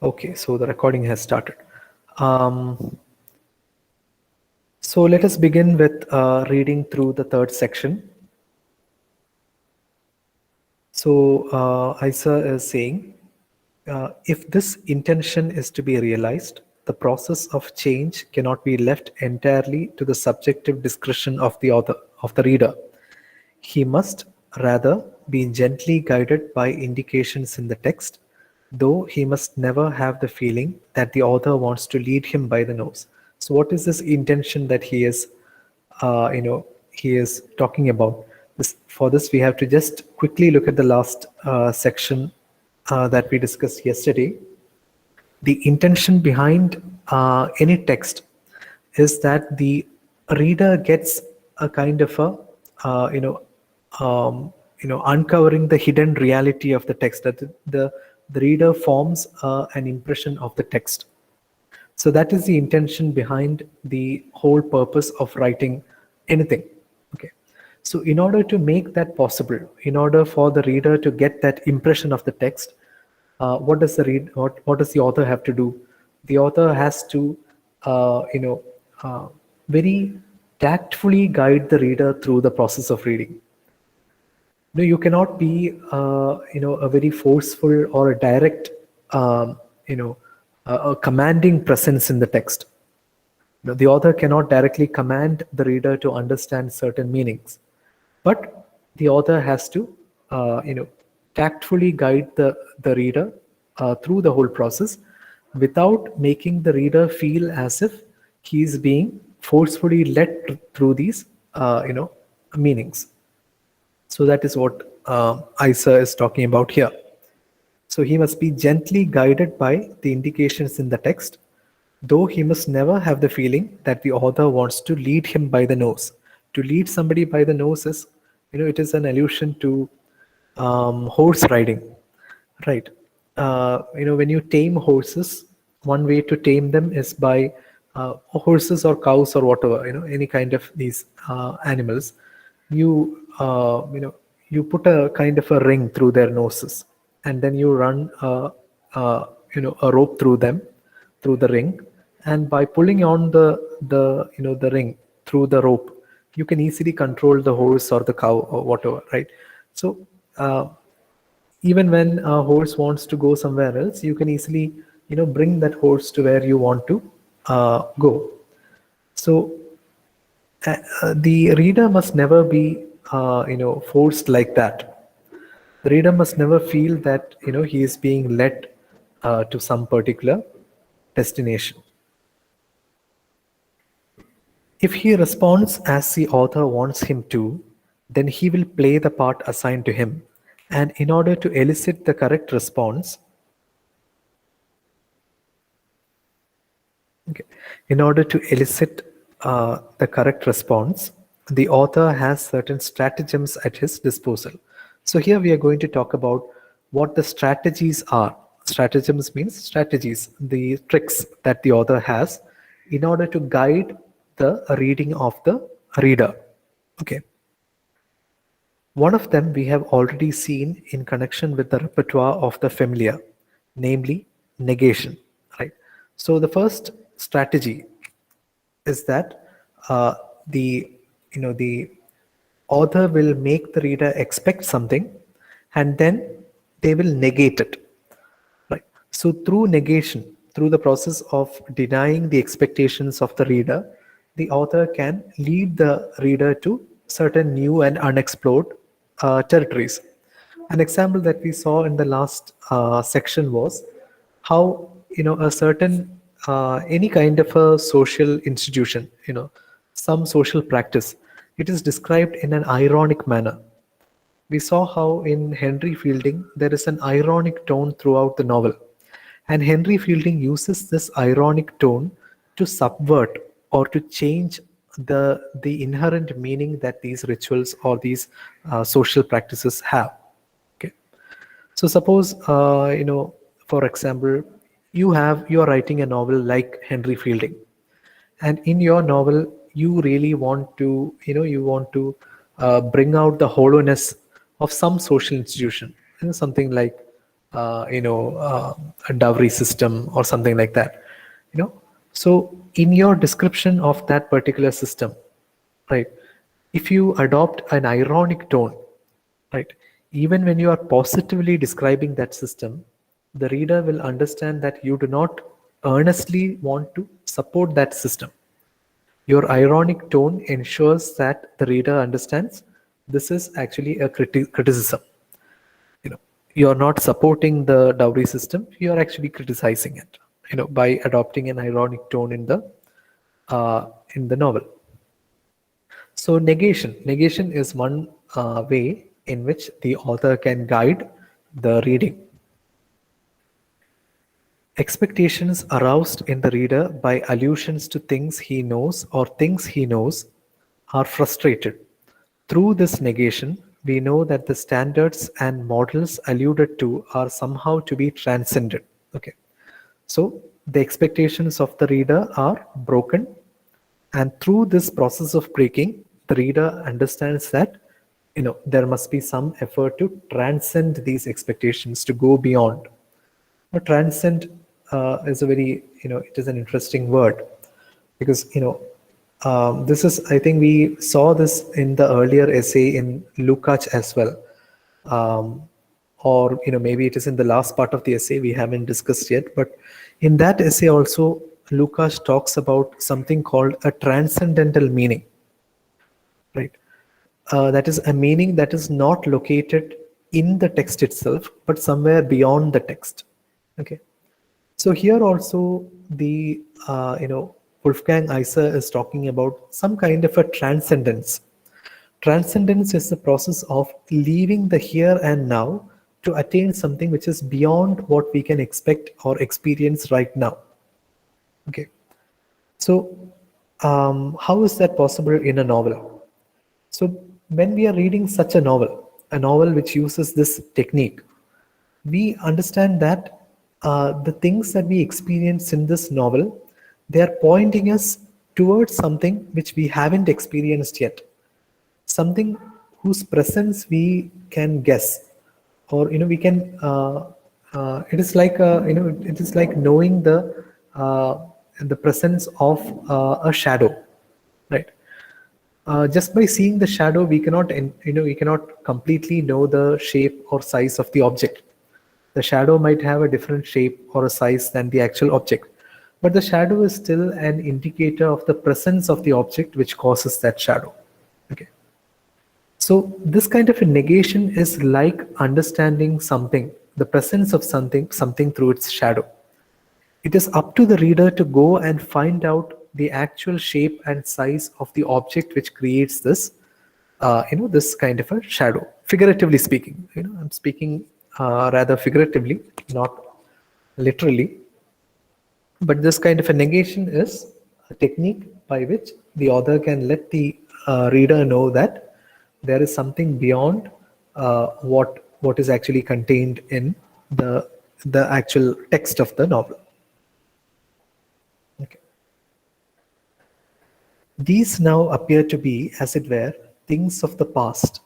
Okay, so the recording has started. So let us begin with reading through the third section. So Isa is saying, if this intention is to be realized, the process of change cannot be left entirely to the subjective discretion of the author, of the reader. He must rather be gently guided by indications in the text, though he must never have the feeling that the author wants to lead him by the nose. So, what is this intention that he is talking about? For this, we have to just quickly look at the last section that we discussed yesterday. The intention behind any text is that the reader gets a kind of a uncovering the hidden reality of the text, that the reader forms an impression of the text. So that is the intention behind the whole purpose of writing anything. Okay. So in order to make that possible, in order for the reader to get that impression of the text, what does what does the author have to do? The author has to, very tactfully guide the reader through the process of reading. No, you cannot be, a very forceful or a direct, a commanding presence in the text. The author cannot directly command the reader to understand certain meanings, but the author has to, tactfully guide the reader through the whole process without making the reader feel as if he is being forcefully led through these, meanings. So that is what Isa is talking about here. So he must be gently guided by the indications in the text, though he must never have the feeling that the author wants to lead him by the nose. To lead somebody by the nose is, it is an allusion to horse riding, right? When you tame horses, one way to tame them is by horses or cows or whatever, any kind of these animals. You put a kind of a ring through their noses, and then you run a rope through them, through the ring, and by pulling on the ring through the rope, you can easily control the horse or the cow or whatever, right? So even when a horse wants to go somewhere else, you can easily bring that horse to where you want to go. So the reader must never be forced like that. The reader must never feel that he is being led to some particular destination. If he responds as the author wants him to, then he will play the part assigned to him. And in order to elicit the correct response, in order to elicit the correct response, the author has certain stratagems at his disposal. So here we are going to talk about what the strategies are. Stratagems means strategies, the tricks that the author has in order to guide the reading of the reader. Okay. One of them we have already seen in connection with the repertoire of the familiar, namely negation. Right. So the first strategy is that the author will make the reader expect something, and then they will negate it. Right. So through negation, through the process of denying the expectations of the reader, the author can lead the reader to certain new and unexplored territories. An example that we saw in the last section was how a certain any kind of a social institution, some social practice, it is described in an ironic manner. We saw how in Henry Fielding there is an ironic tone throughout the novel, and Henry Fielding uses this ironic tone to subvert or to change the inherent meaning that these rituals or these social practices have. Okay. So suppose for example, you are writing a novel like Henry Fielding, and in your novel you really want to bring out the hollowness of some social institution, something like a dowry system or something like that. So in your description of that particular system, right, if you adopt an ironic tone, right, even when you are positively describing that system, the reader will understand that you do not earnestly want to support that system. Your ironic tone ensures that the reader understands this is actually a criticism. You're not supporting the dowry system, you're actually criticizing it, by adopting an ironic tone in the novel. So negation is one way in which the author can guide the reading. Expectations aroused in the reader by allusions to things he knows or things he knows are frustrated. Through this negation, we know that the standards and models alluded to are somehow to be transcended. Okay. So the expectations of the reader are broken, and through this process of breaking, the reader understands that there must be some effort to transcend these expectations, to go beyond. Transcend is a very, it is an interesting word, because this is, I think we saw this in the earlier essay in Lukács as well, or maybe it is in the last part of the essay we haven't discussed yet. But in that essay also, Lukács talks about something called a transcendental meaning, right? That is a meaning that is not located in the text itself, but somewhere beyond the text. Okay. So here also the Wolfgang Iser is talking about some kind of a transcendence. Transcendence is the process of leaving the here and now to attain something which is beyond what we can expect or experience right now. Okay. So how is that possible in a novel? So when we are reading such a novel which uses this technique, we understand that the things that we experience in this novel, they are pointing us towards something which we haven't experienced yet, something whose presence we can guess, or we can. It is like it is like knowing the presence of a shadow, right? Just by seeing the shadow, we cannot we cannot completely know the shape or size of the object. The shadow might have a different shape or a size than the actual object, but the shadow is still an indicator of the presence of the object which causes that shadow. Okay. So this kind of a negation is like understanding something, the presence of something through its shadow. It is up to the reader to go and find out the actual shape and size of the object which creates this, this kind of a shadow. Figuratively speaking, I'm speaking rather figuratively, not literally. But this kind of a negation is a technique by which the author can let the reader know that there is something beyond what is actually contained in the actual text of the novel. Okay. These now appear to be, as it were, things of the past.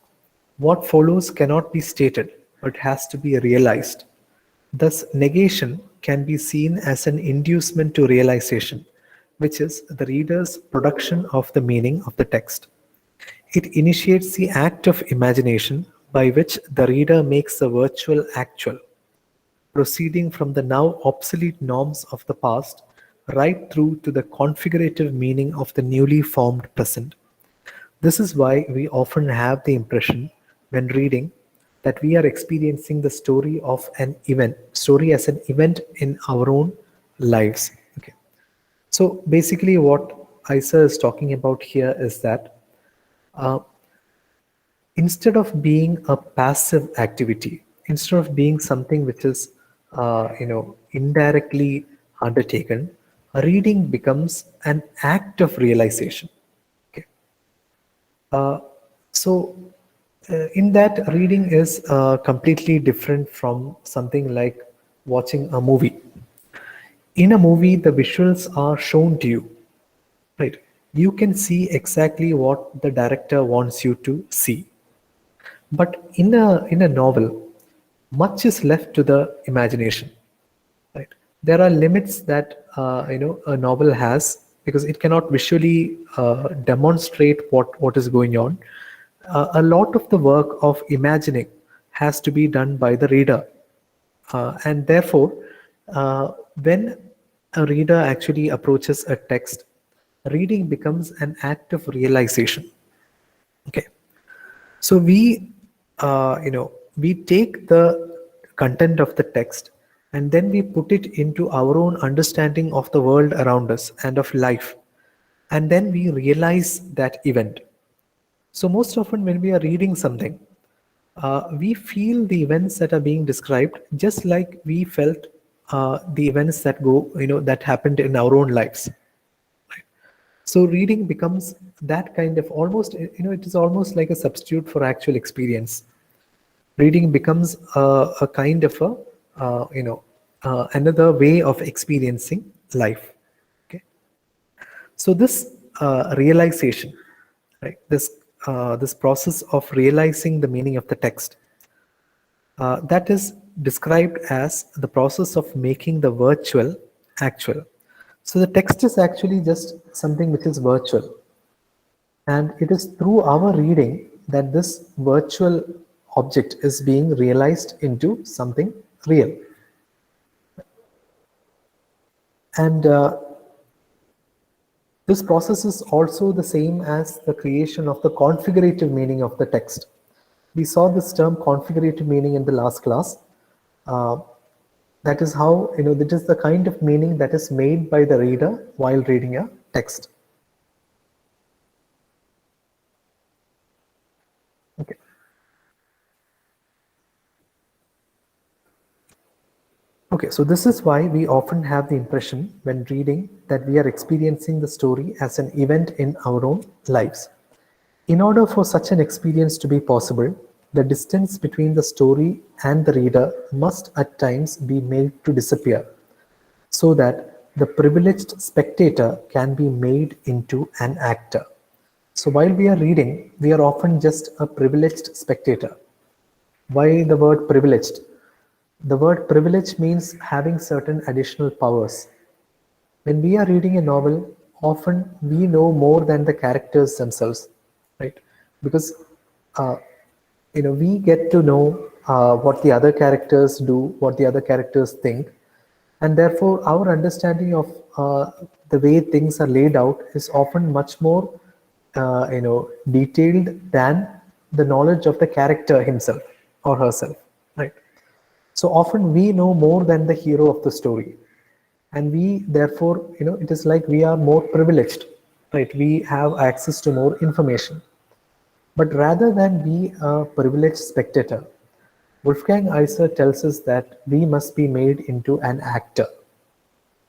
What follows cannot be stated, but has to be realized. Thus, negation can be seen as an inducement to realization, which is the reader's production of the meaning of the text. It initiates the act of imagination by which the reader makes the virtual actual, proceeding from the now obsolete norms of the past right through to the configurative meaning of the newly formed present. This is why we often have the impression when reading that we are experiencing the story of an event, story as an event in our own lives. Okay. So basically what Iser is talking about here is that uh, instead of being a passive activity, instead of being something which is indirectly undertaken, reading becomes an act of realization. Okay. Uh, so, in that, reading is completely different from something like watching a movie. In a movie, the visuals are shown to you, right? You can see exactly what the director wants you to see. But in a novel, much is left to the imagination. Right? There are limits that a novel has, because it cannot visually demonstrate what is going on. A lot of the work of imagining has to be done by the reader, and therefore, when a reader actually approaches a text, reading becomes an act of realization. Okay, so we take the content of the text, and then we put it into our own understanding of the world around us and of life, and then we realize that event. So most often when we are reading something, we feel the events that are being described just like we felt the events that happened in our own lives. So reading becomes that kind of almost, it is almost like a substitute for actual experience. Reading becomes a kind of another way of experiencing life. Okay, so this realization, right? This process of realizing the meaning of the text, that is described as the process of making the virtual actual. So the text is actually just something which is virtual, and it is through our reading that this virtual object is being realized into something real. And this process is also the same as the creation of the configurative meaning of the text. We saw this term configurative meaning in the last class. Uh, that is how, that is the kind of meaning that is made by the reader while reading a text. Okay. Okay, so this is why we often have the impression when reading that we are experiencing the story as an event in our own lives. In order for such an experience to be possible, the distance between the story and the reader must at times be made to disappear, so that the privileged spectator can be made into an actor. So while we are reading, we are often just a privileged spectator. Why the word privileged? The word privilege means having certain additional powers. When we are reading a novel, often we know more than the characters themselves, right? Because uh, we get to know what the other characters do, what the other characters think, and therefore our understanding of the way things are laid out is often much more detailed than the knowledge of the character himself or herself, right? So often we know more than the hero of the story, and we therefore, it is like we are more privileged, right? We have access to more information. But rather than be a privileged spectator, Wolfgang Iser tells us that we must be made into an actor,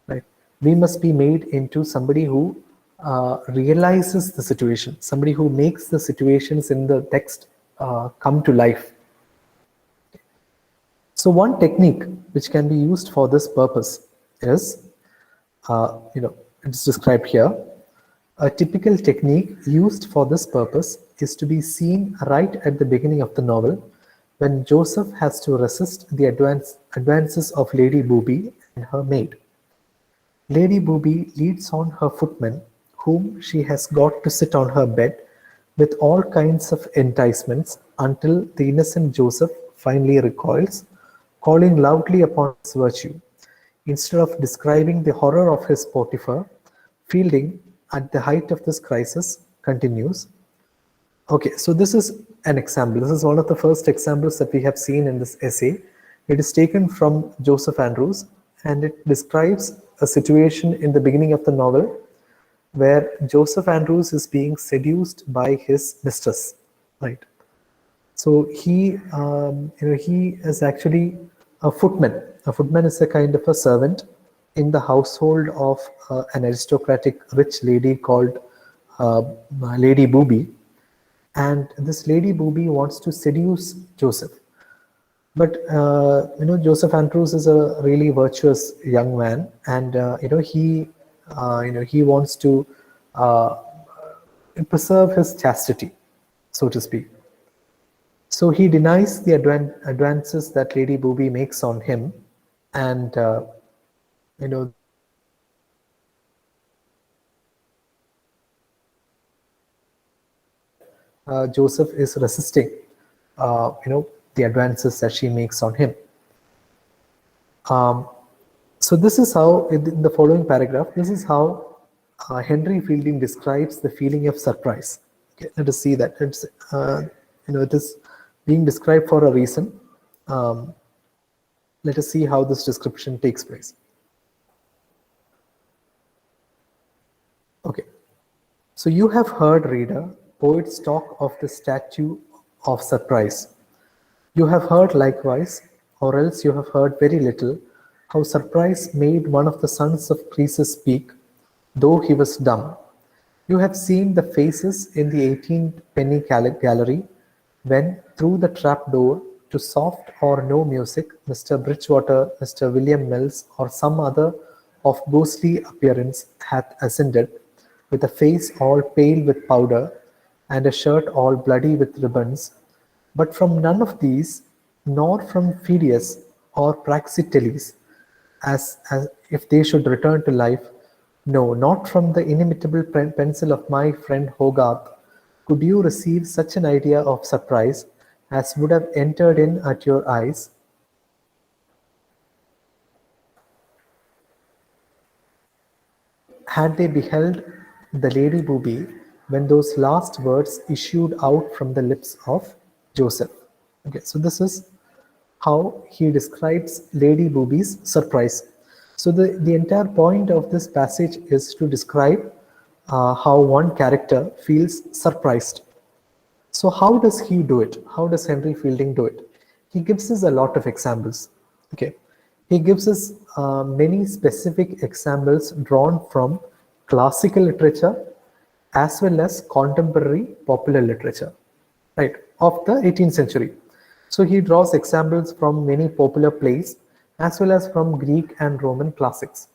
right? We must be made into somebody who realizes the situation, somebody who makes the situations in the text come to life. So one technique which can be used for this purpose is, it's described here. A typical technique used for this purpose is to be seen right at the beginning of the novel, when Joseph has to resist the advances of Lady Booby and her maid. Lady Booby leads on her footman, whom she has got to sit on her bed with all kinds of enticements, until the innocent Joseph finally recoils, calling loudly upon his virtue. Instead of describing the horror of his Potiphar, Fielding, at the height of this crisis, continues. Okay, so this is an example. This is one of the first examples that we have seen in this essay. It is taken from Joseph Andrews, and it describes a situation in the beginning of the novel where Joseph Andrews is being seduced by his mistress, right? So he is actually a footman. A footman is a kind of a servant in the household of an aristocratic rich lady called uh, Lady Booby. And this Lady Booby wants to seduce Joseph. But Joseph Andrews is a really virtuous young man, and he wants to uh, preserve his chastity, so to speak. So he denies the advances that Lady Booby makes on him, and Joseph is resisting, the advances that she makes on him. So this is how, in the following paragraph, this is how Henry Fielding describes the feeling of surprise. Okay, let us see that it's it is being described for a reason. Let us see how this description takes place. Okay, so you have heard, reader, poets talk of the statue of surprise. You have heard likewise, or else you have heard very little, how surprise made one of the sons of Croesus speak, though he was dumb. You have seen the faces in the 18th penny gallery when, through the trap door, to soft or no music, Mr. Bridgewater, Mr. William Mills, or some other of ghostly appearance hath ascended, with a face all pale with powder, and a shirt all bloody with ribbons. But from none of these, nor from Phidias or Praxiteles, as if they should return to life, no, not from the inimitable pencil of my friend Hogarth, could you receive such an idea of surprise as would have entered in at your eyes. Had they beheld the Lady Booby when those last words issued out from the lips of Joseph. Okay, so this is how he describes Lady Booby's surprise. So the entire point of this passage is to describe how one character feels surprised. So how does he do it? How does Henry Fielding do it? He gives us a lot of examples. Okay, he gives us many specific examples drawn from classical literature as well as contemporary popular literature, right, of the 18th century. So he draws examples from many popular plays as well as from Greek and Roman classics.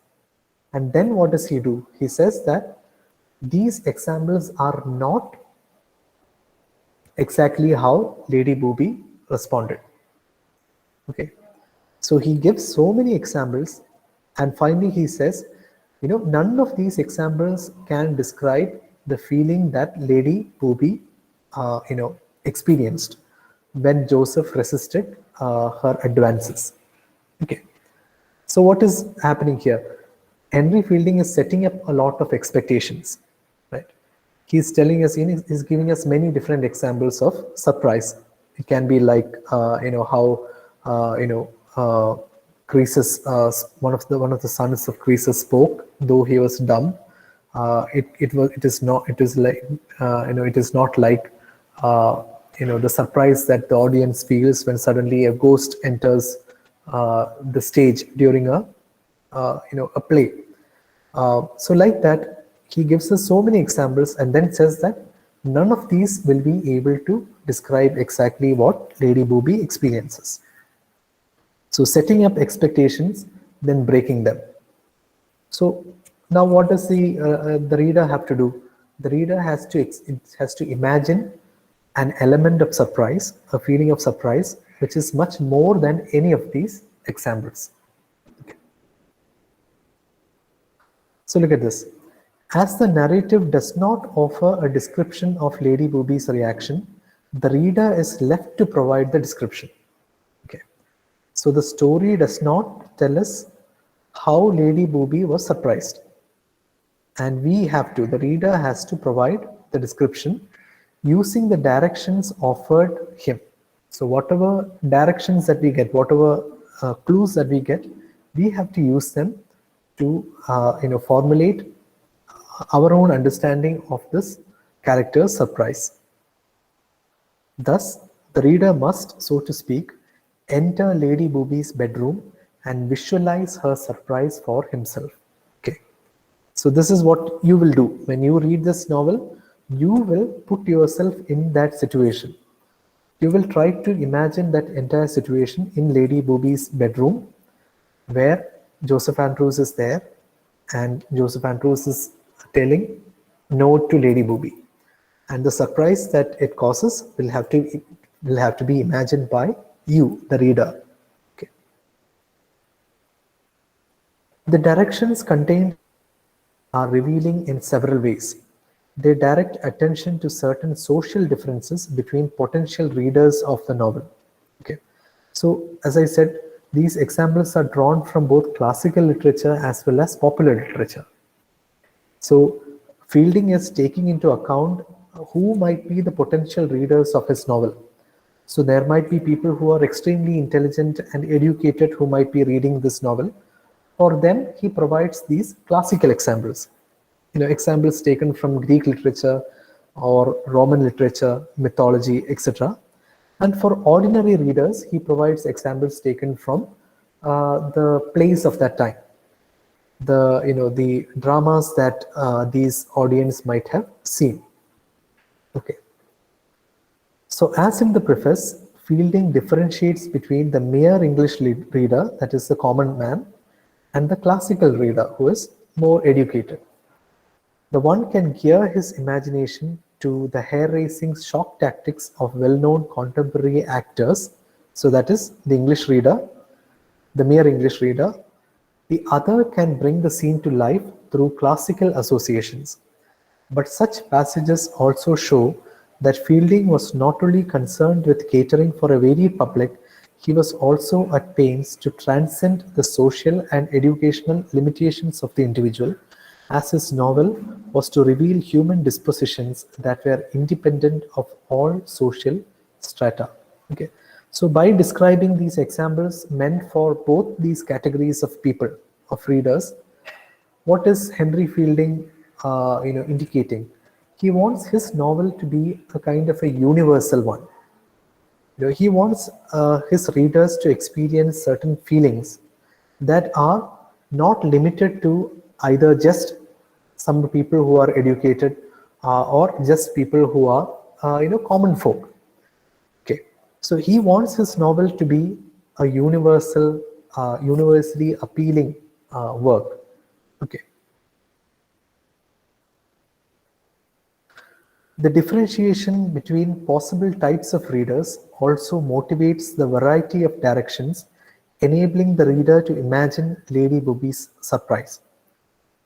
And then what does he do? He says that these examples are not exactly how Lady Booby responded. Okay, so he gives so many examples, and finally he says, none of these examples can describe the feeling that Lady Booby, experienced when Joseph resisted her advances. Okay, so what is happening here? Henry Fielding is setting up a lot of expectations, right? He's telling us, he's giving us many different examples of surprise. It can be like, how, Croesus, one of the sons of Croesus spoke, though he was dumb. It is not like the surprise that the audience feels when suddenly a ghost enters the stage during a play. So like that, he gives us so many examples and then says that none of these will be able to describe exactly what Lady Booby experiences. So setting up expectations, then breaking them. So now what does the reader have to do? The reader has to imagine an element of surprise, a feeling of surprise, which is much more than any of these examples. Okay. So look at this. As the narrative does not offer a description of Lady Booby's reaction, the reader is left to provide the description. Okay. So the story does not tell us how Lady Booby was surprised. And the reader has to provide the description using the directions offered him. So whatever directions that we get, whatever clues that we get, we have to use them to formulate our own understanding of this character's surprise. Thus, the reader must, so to speak, enter Lady Booby's bedroom and visualize her surprise for himself. Okay. So this is what you will do. When you read this novel, you will put yourself in that situation. You will try to imagine that entire situation in Lady Booby's bedroom, where Joseph Andrews is there and Joseph Andrews is telling no to Lady Booby. And the surprise that it causes will have to will have to be imagined by you, the reader. Okay. The directions contained are revealing in several ways. They direct attention to certain social differences between potential readers of the novel. Okay. So, as I said, these examples are drawn from both classical literature as well as popular literature. So, Fielding is taking into account who might be the potential readers of his novel. So, there might be people who are extremely intelligent and educated who might be reading this novel. For them, he provides these classical examples, examples taken from Greek literature or Roman literature, mythology, etc. And for ordinary readers, he provides examples taken from the plays of that time, the dramas that these audience might have seen. Okay. So, as in the preface, Fielding differentiates between the mere English reader, that is the common man, and the classical reader, who is more educated. The one can gear his imagination to the hair-raising shock tactics of well-known contemporary actors, so that is the English reader, the mere English reader. The other can bring the scene to life through classical associations. But such passages also show that Fielding was not only concerned with catering for a varied public, he was also at pains to transcend the social and educational limitations of the individual, as his novel was to reveal human dispositions that were independent of all social strata. Okay. So by describing these examples meant for both these categories of people, of readers, what is Henry Fielding indicating? He wants his novel to be a kind of a universal one. He wants his readers to experience certain feelings that are not limited to either just some people who are educated or just people who are common folk. Okay, so he wants his novel to be a universally appealing work. Okay. The differentiation between possible types of readers also motivates the variety of directions, enabling the reader to imagine Lady Booby's surprise.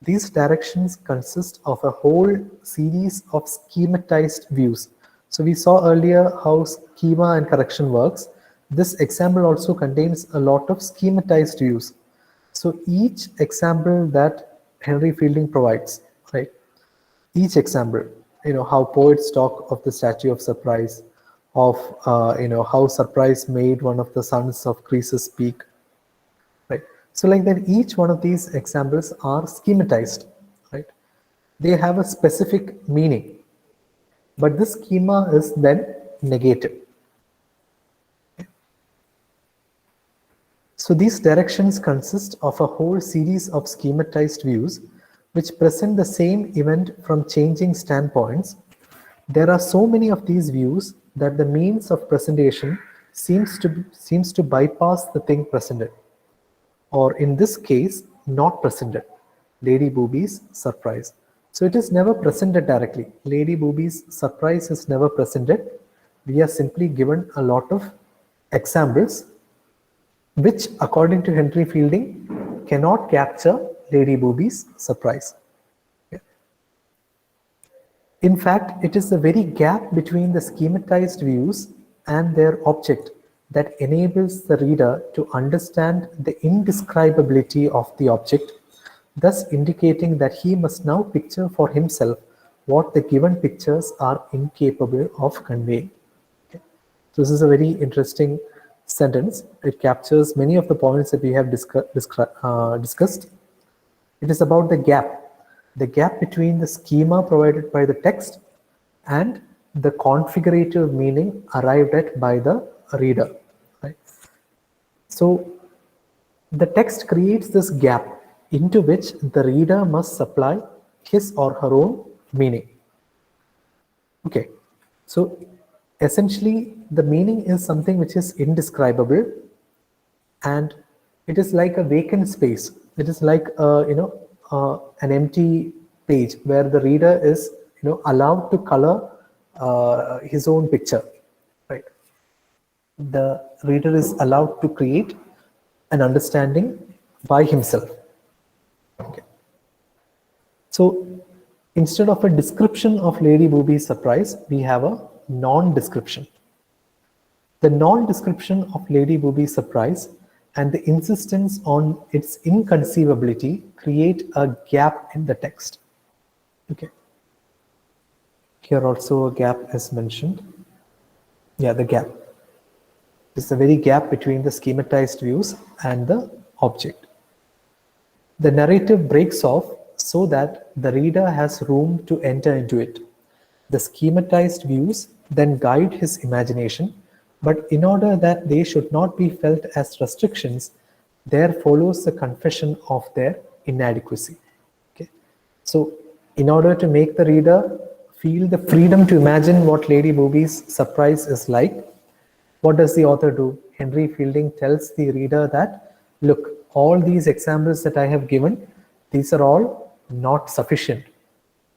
These directions consist of a whole series of schematized views. So we saw earlier how schema and correction works. This example also contains a lot of schematized views. So each example that Henry Fielding provides, right? Each example, how poets talk of the statue of surprise, of how surprise made one of the sons of Croesus speak, right? So like that, each one of these examples are schematized, right? They have a specific meaning, but this schema is then negated. So these directions consist of a whole series of schematized views which present the same event from changing standpoints. There are so many of these views that the means of presentation seems to bypass the thing presented, or in this case, not presented, Lady Booby's surprise. So it is never presented directly. Lady Booby's surprise is never presented. We are simply given a lot of examples which, according to Henry Fielding, cannot capture Lady Booby's surprise. In fact, it is the very gap between the schematized views and their object that enables the reader to understand the indescribability of the object, thus indicating that he must now picture for himself what the given pictures are incapable of conveying. Okay. So this is a very interesting sentence. It captures many of the points that we have discussed. It is about the gap between the schema provided by the text and the configurative meaning arrived at by the reader. Right? So the text creates this gap into which the reader must supply his or her own meaning. Okay, so essentially the meaning is something which is indescribable, and it is like a vacant space. It is like an empty page where the reader is allowed to color his own picture, right? the reader is allowed to create an understanding by himself. Okay. So instead of a description of Lady Booby's surprise, we have a non-description. The non-description of Lady Booby's surprise and the insistence on its inconceivability create a gap in the text. Okay. Here also a gap is mentioned. Yeah, the gap. It's the very gap between the schematized views and the object. The narrative breaks off so that the reader has room to enter into it. The schematized views then guide his imagination, but in order that they should not be felt as restrictions, there follows the confession of their inadequacy. Okay. So in order to make the reader feel the freedom to imagine what Lady Booby's surprise is like, what does the author do? Henry Fielding tells the reader that, look, all these examples that I have given, these are all not sufficient.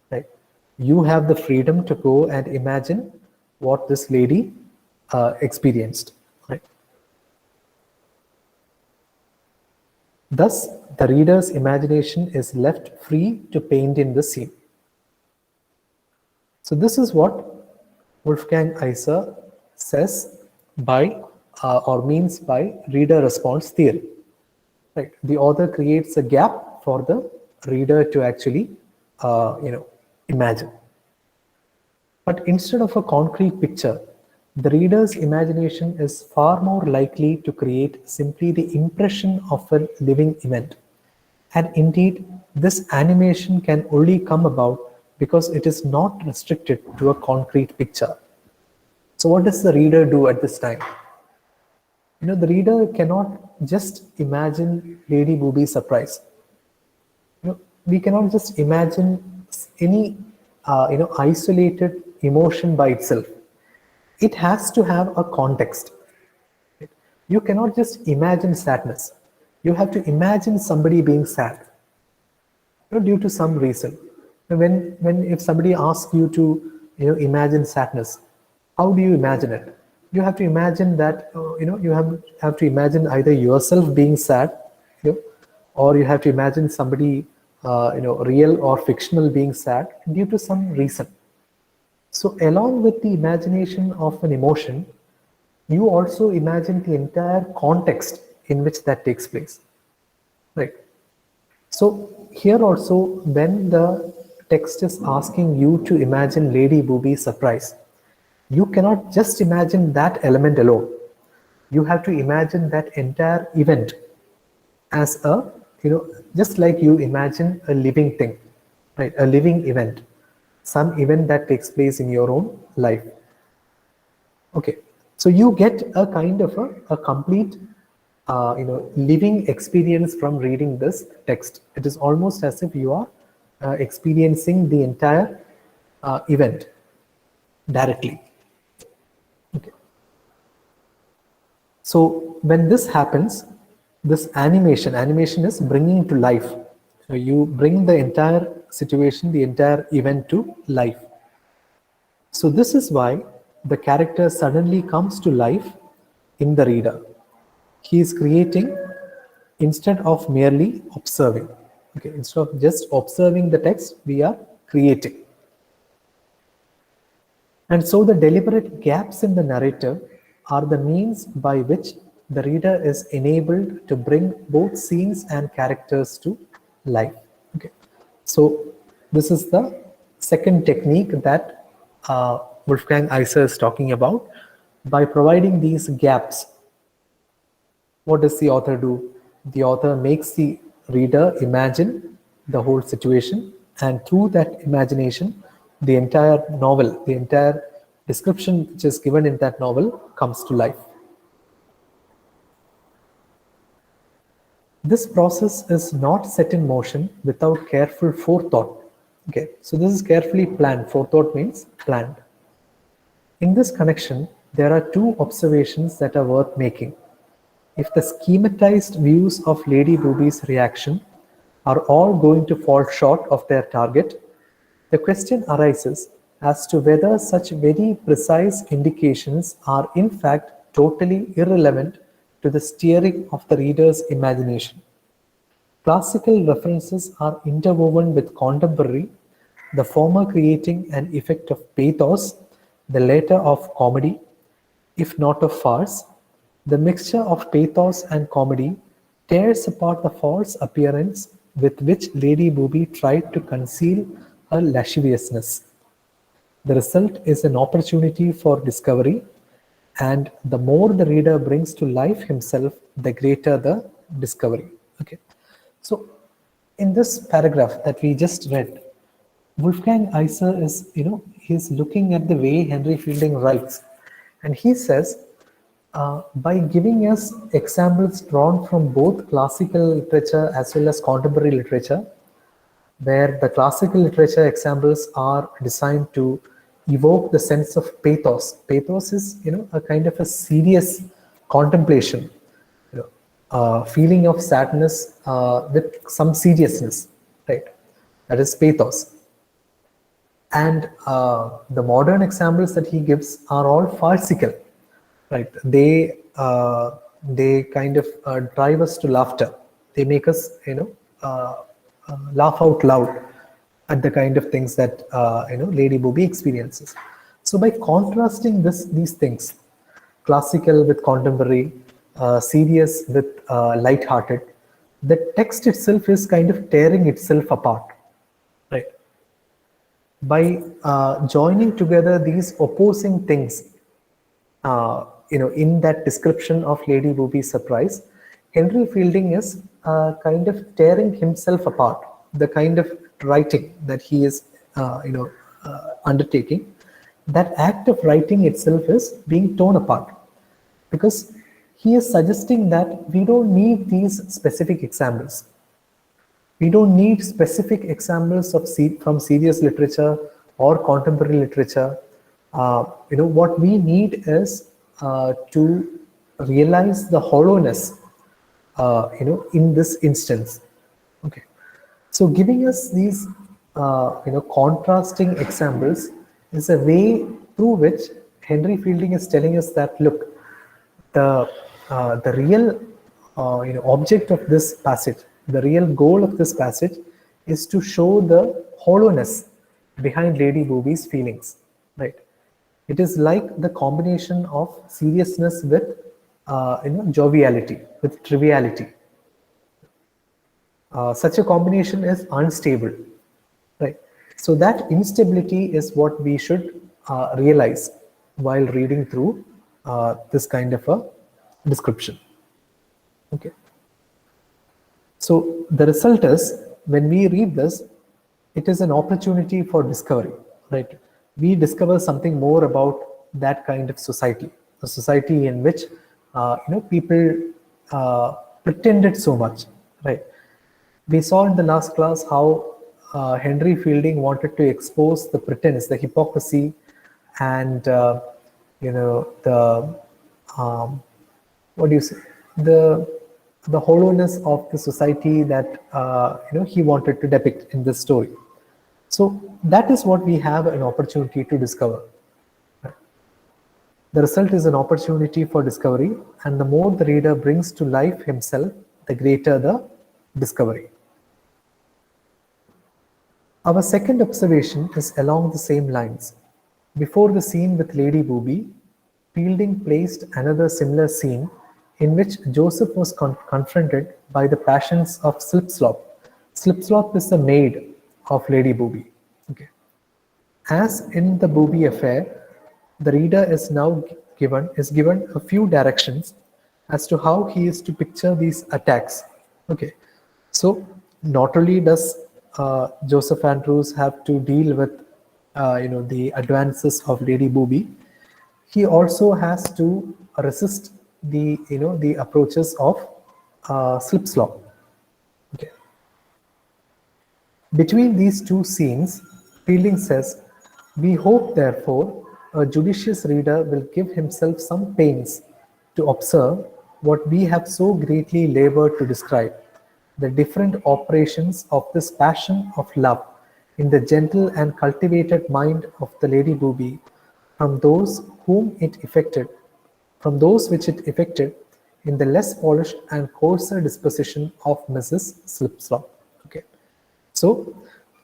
Right? You have the freedom to go and imagine what this lady experienced. Right? Thus, the reader's imagination is left free to paint in the scene. So this is what Wolfgang Iser says by or means by reader response theory. Right? The author creates a gap for the reader to actually imagine. But instead of a concrete picture, the reader's imagination is far more likely to create simply the impression of a living event. And indeed, this animation can only come about because it is not restricted to a concrete picture. So what does the reader do at this time? The reader cannot just imagine Lady Booby's surprise. We cannot just imagine any isolated emotion by itself. It has to have a context. You cannot just imagine sadness. You have to imagine somebody being sad due to some reason. If somebody asks you to imagine sadness, how do you imagine it? You have to imagine that you have to imagine either yourself being sad, or you have to imagine somebody real or fictional being sad due to some reason. So along with the imagination of an emotion, you also imagine the entire context in which that takes place. Right. So here also, when the text is asking you to imagine Lady Booby's surprise, you cannot just imagine that element alone. You have to imagine that entire event as a, just like you imagine a living thing, right? A living event, some event that takes place in your own life. Okay, so you get a kind of a complete, living experience from reading this text. It is almost as if you are experiencing the entire event directly. Okay. So when this happens, this animation is bringing to life. So you bring the entire situation, the entire event to life. So this is why the character suddenly comes to life in the reader. He is creating instead of merely observing. Okay, instead of just observing the text, we are creating. And so the deliberate gaps in the narrative are the means by which the reader is enabled to bring both scenes and characters to life. Okay. So this is the second technique that Wolfgang Iser is talking about. By providing these gaps, what does the author do? The author makes the reader imagine the whole situation, and through that imagination, the entire novel, the entire description which is given in that novel comes to life. This process is not set in motion without careful forethought. Okay, so this is carefully planned. Forethought means planned. In this connection, there are two observations that are worth making. If the schematized views of Lady Booby's reaction are all going to fall short of their target, the question arises as to whether such very precise indications are in fact totally irrelevant to the steering of the reader's imagination. Classical references are interwoven with contemporary, the former creating an effect of pathos, the latter of comedy, if not of farce. The mixture of pathos and comedy tears apart the false appearance with which Lady Booby tried to conceal her lasciviousness. The result is an opportunity for discovery, and the more the reader brings to life himself, the greater the discovery. Okay, so in this paragraph that we just read, Wolfgang Iser is, he's looking at the way Henry Fielding writes, and he says, by giving us examples drawn from both classical literature as well as contemporary literature, where the classical literature examples are designed to evoke the sense of pathos. Pathos is, a kind of a serious contemplation, feeling of sadness with some seriousness, right? That is pathos. And the modern examples that he gives are all farcical, right? They kind of drive us to laughter. They make us, laugh out loud at the kind of things that Lady Booby experiences. So by contrasting these things, classical with contemporary, serious with light-hearted, the text itself is kind of tearing itself apart, right? By joining together these opposing things, in that description of Lady Booby's surprise, Henry Fielding is kind of tearing himself apart. The kind of writing that he is, undertaking, that act of writing itself is being torn apart, because he is suggesting that we don't need these specific examples. We don't need specific examples from serious literature or contemporary literature. What we need is to realize the hollowness, in this instance. Okay, so giving us these, contrasting examples is a way through which Henry Fielding is telling us that, look, the real, object of this passage, the real goal of this passage is to show the hollowness behind Lady Booby's feelings, right? It is like the combination of seriousness with, joviality, with triviality. Such a combination is unstable, right? So that instability is what we should realize while reading through this kind of a description. Okay. So the result is, when we read this, it is an opportunity for discovery, right? We discover something more about that kind of society, a society in which, people pretended so much, right? We saw in the last class how Henry Fielding wanted to expose the pretense, the hypocrisy, and the what do you say, the hollowness of the society that he wanted to depict in this story. So that is what we have an opportunity to discover. The result is an opportunity for discovery, and the more the reader brings to life himself, the greater the discovery. Our second observation is along the same lines. Before the scene with Lady Booby, Fielding placed another similar scene in which Joseph was confronted by the passions of Slipslop. Slipslop is the maid of Lady Booby. Okay. As in the Booby affair, the reader is now given a few directions as to how he is to picture these attacks. Okay, so not only does Joseph Andrews have to deal with the advances of Lady Booby, he also has to resist the approaches of Slipslop. Okay. Between these two scenes, Fielding says, "We hope, therefore, a judicious reader will give himself some pains to observe what we have so greatly labored to describe, the different operations of this passion of love in the gentle and cultivated mind of the Lady Booby, from those whom it affected from those which it affected in the less polished and coarser disposition of Mrs. Slipslop. Okay, so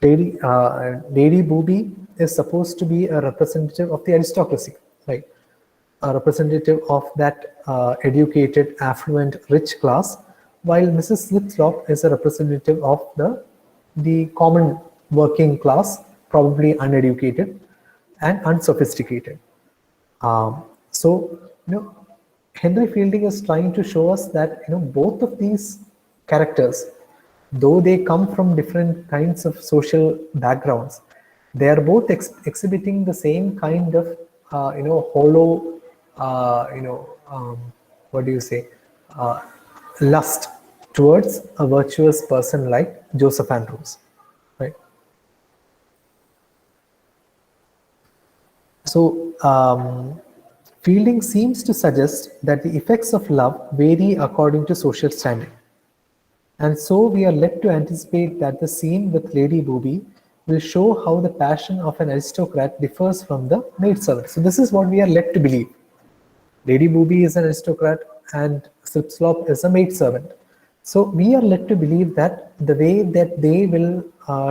Lady Booby is supposed to be a representative of the aristocracy, right? A representative of that educated, affluent, rich class, while Mrs. Slipslop is a representative of the common working class, probably uneducated and unsophisticated. So, Henry Fielding is trying to show us that both of these characters, though they come from different kinds of social backgrounds, they are both exhibiting the same kind of hollow, what do you say, lust towards a virtuous person like Joseph Andrews, right? So Fielding seems to suggest that the effects of love vary according to social standing. And so we are led to anticipate that the scene with Lady Booby will show how the passion of an aristocrat differs from the maidservant. So this is what we are led to believe. Lady Booby is an aristocrat and Slipslop is a maidservant. So we are led to believe that the way that they will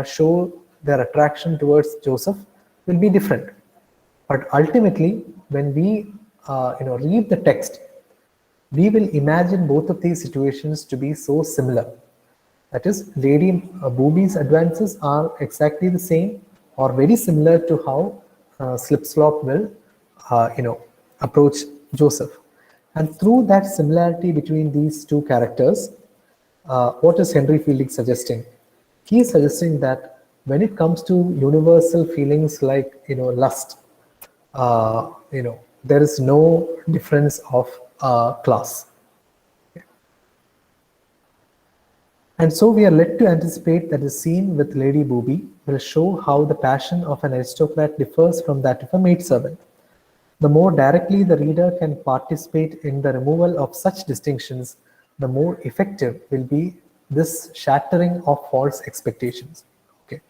show their attraction towards Joseph will be different. But ultimately, when we read the text, we will imagine both of these situations to be so similar. That is, Lady Booby's advances are exactly the same or very similar to how Slipslop will, approach Joseph. And through that similarity between these two characters, what is Henry Fielding suggesting? He is suggesting that when it comes to universal feelings like lust, there is no difference of class. And so we are led to anticipate that the scene with Lady Booby will show how the passion of an aristocrat differs from that of a maidservant. The more directly the reader can participate in the removal of such distinctions, the more effective will be this shattering of false expectations. Okay,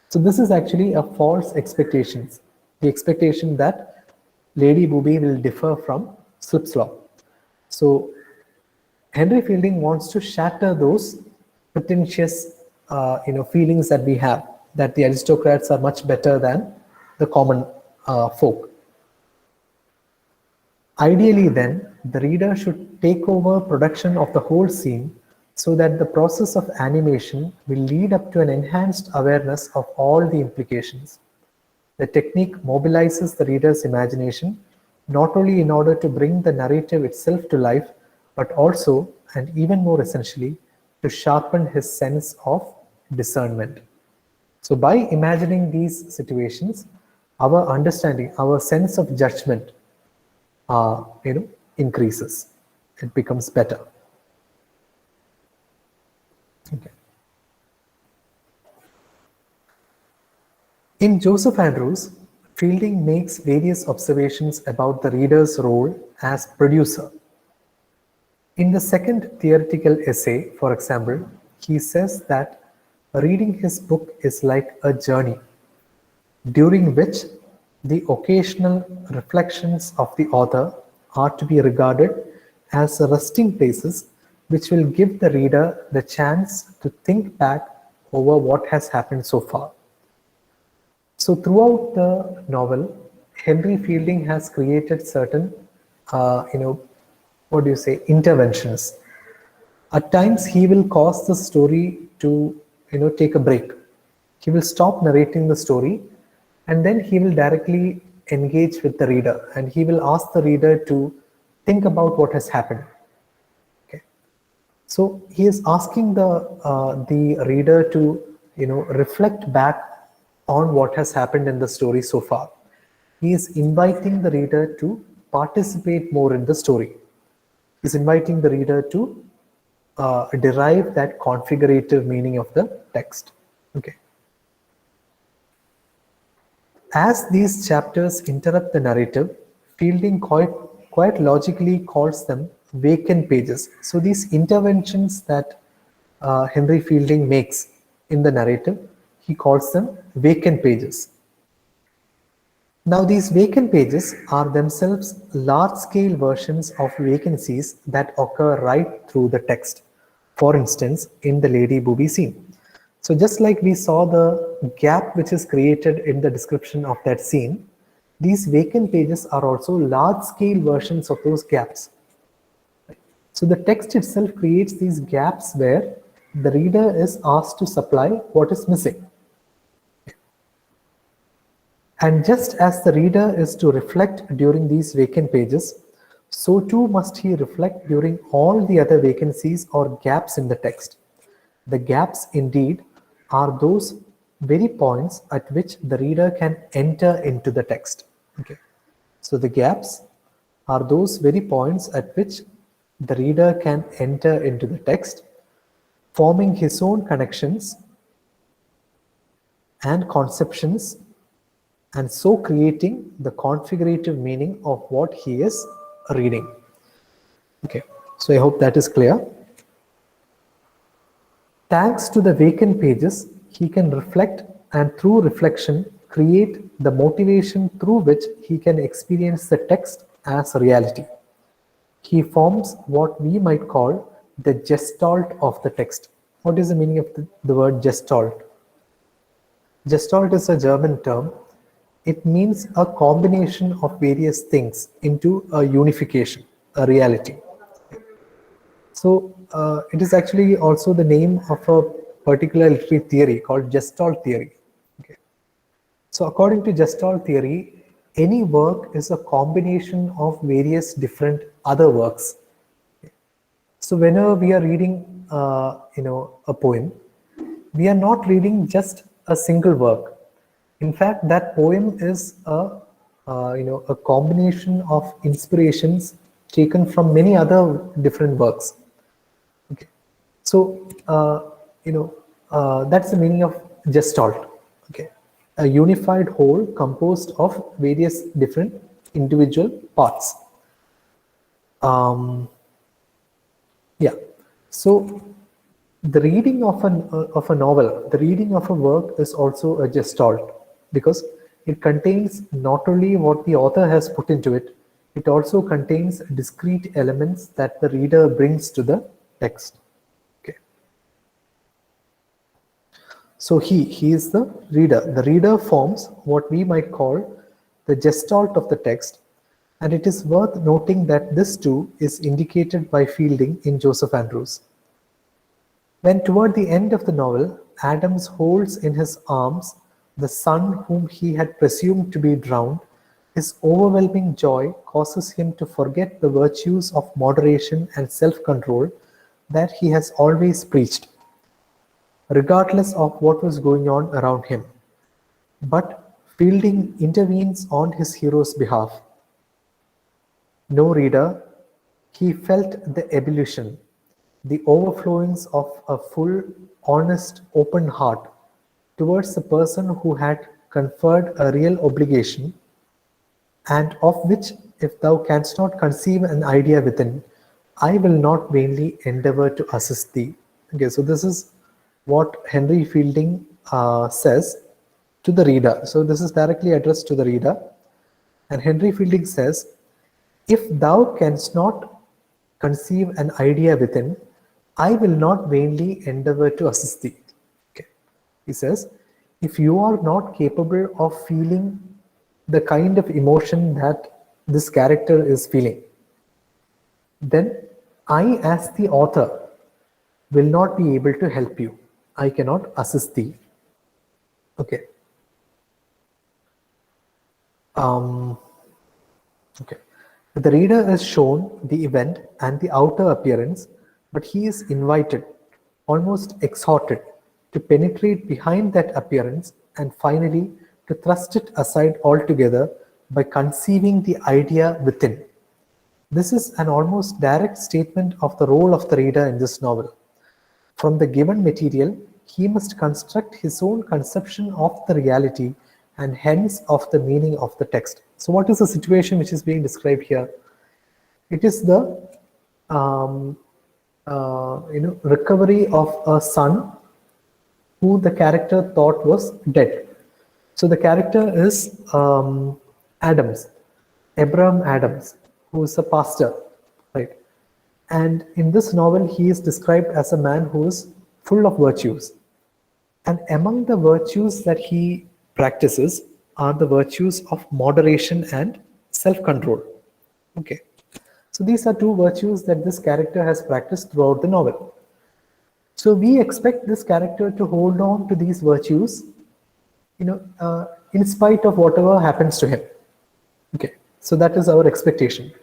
so this is actually a false expectation, the expectation that Lady Booby will differ from Slipslop. So Henry Fielding wants to shatter those pretentious feelings that we have, that the aristocrats are much better than the common folk. Ideally then, the reader should take over production of the whole scene so that the process of animation will lead up to an enhanced awareness of all the implications. The technique mobilizes the reader's imagination, not only in order to bring the narrative itself to life, but also, and even more essentially, to sharpen his sense of discernment. So by imagining these situations, our understanding, our sense of judgment, increases. It becomes better. Okay. In Joseph Andrews, Fielding makes various observations about the reader's role as producer. In the second theoretical essay, for example, he says that reading his book is like a journey, during which the occasional reflections of the author are to be regarded as resting places which will give the reader the chance to think back over what has happened so far. So throughout the novel, Henry Fielding has created certain, interventions. At times, he will cause the story to, take a break. He will stop narrating the story, and then he will directly engage with the reader, and he will ask the reader to think about what has happened. Okay. So he is asking the reader to, reflect back on what has happened in the story so far. He is inviting the reader to participate more in the story. He is inviting the reader to derive that configurative meaning of the text. Okay. As these chapters interrupt the narrative, Fielding quite logically calls them vacant pages. So these interventions that Henry Fielding makes in the narrative, he calls them vacant pages. Now, these vacant pages are themselves large-scale versions of vacancies that occur right through the text. For instance, in the Lady Booby scene. So just like we saw the gap which is created in the description of that scene, these vacant pages are also large-scale versions of those gaps. So the text itself creates these gaps where the reader is asked to supply what is missing. And just as the reader is to reflect during these vacant pages, so too must he reflect during all the other vacancies or gaps in the text. The gaps, indeed, are those very points at which the reader can enter into the text. Okay. So the gaps are those very points at which the reader can enter into the text, forming his own connections and conceptions, and so creating the configurative meaning of what he is reading. Okay, so I hope that is clear. Thanks to the vacant pages, he can reflect, and through reflection create the motivation through which he can experience the text as reality. He forms what we might call the gestalt of the text. What is the meaning of the word gestalt? Gestalt is a German term. It means a combination of various things into a unification, a reality. So it is actually also the name of a particular literary theory called Gestalt theory. Okay. So according to Gestalt theory, any work is a combination of various different other works. So whenever we are reading, a poem, we are not reading just a single work. In fact, that poem is a combination of inspirations taken from many other different works. Okay, so that's the meaning of gestalt. Okay, a unified whole composed of various different individual parts. Yeah, so the reading of a novel, the reading of a work is also a gestalt, because it contains not only what the author has put into it, it also contains discrete elements that the reader brings to the text. Okay. So he is the reader. The reader forms what we might call the gestalt of the text, and it is worth noting that this too is indicated by Fielding in Joseph Andrews. When toward the end of the novel, Adams holds in his arms the son whom he had presumed to be drowned, his overwhelming joy causes him to forget the virtues of moderation and self-control that he has always preached, regardless of what was going on around him. But Fielding intervenes on his hero's behalf. No, reader, he felt the ebullition, the overflowings of a full, honest, open heart towards the person who had conferred a real obligation, and of which, if thou canst not conceive an idea within, I will not vainly endeavor to assist thee. Okay, so this is what Henry Fielding says to the reader. So this is directly addressed to the reader, and Henry Fielding says, if thou canst not conceive an idea within, I will not vainly endeavor to assist thee. Okay. He says, if you are not capable of feeling the kind of emotion that this character is feeling, then I, as the author, will not be able to help you. I cannot assist thee. Okay. Okay. The reader is shown the event and the outer appearance, but he is invited, almost exhorted, to penetrate behind that appearance and finally to thrust it aside altogether by conceiving the idea within. This is an almost direct statement of the role of the reader in this novel. From the given material, he must construct his own conception of the reality and hence of the meaning of the text. So what is the situation which is being described here? It is the recovery of a son who the character thought was dead. So the character is Adams, Abraham Adams, who is a pastor, right? And in this novel, he is described as a man who is full of virtues. And among the virtues that he practices are the virtues of moderation and self control. Okay. So these are two virtues that this character has practiced throughout the novel. So we expect this character to hold on to these virtues, in spite of whatever happens to him. Okay. So that is our expectation.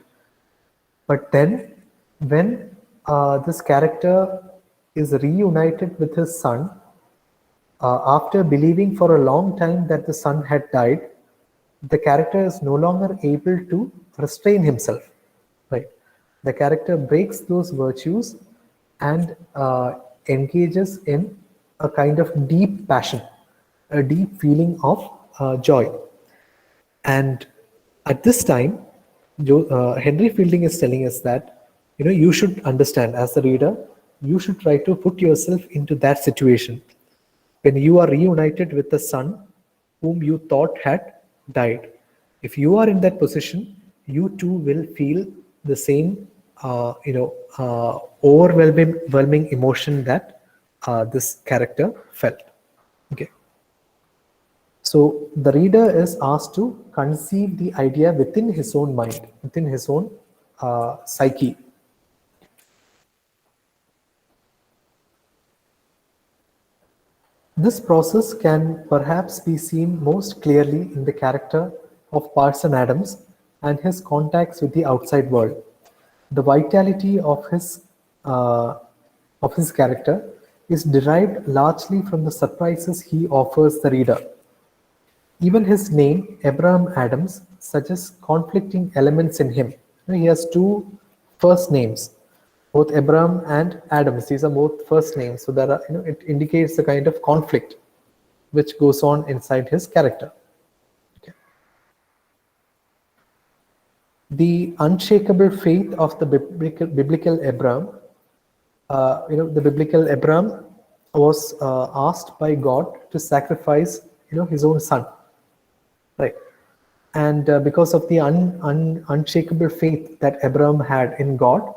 But then, when this character is reunited with his son, after believing for a long time that the son had died, the character is no longer able to restrain himself. Right? The character breaks those virtues and engages in a kind of deep passion, a deep feeling of joy. And at this time, Henry Fielding is telling us that you should understand, as the reader, you should try to put yourself into that situation when you are reunited with the son whom you thought had died. If you are in that position, you too will feel the same, overwhelming emotion that this character felt. Okay. So the reader is asked to conceive the idea within his own mind, within his own psyche. This process can perhaps be seen most clearly in the character of Parson Adams and his contacts with the outside world. The vitality of his character is derived largely from the surprises he offers the reader. Even his name, Abraham Adams, suggests conflicting elements in him. He has two first names, both Abraham and Adams. These are both first names, so there are, it indicates the kind of conflict which goes on inside his character. Okay. The unshakable faith of the biblical Abraham. The biblical Abraham was asked by God to sacrifice, his own son. Right. And because of the unshakable faith that Abraham had in God,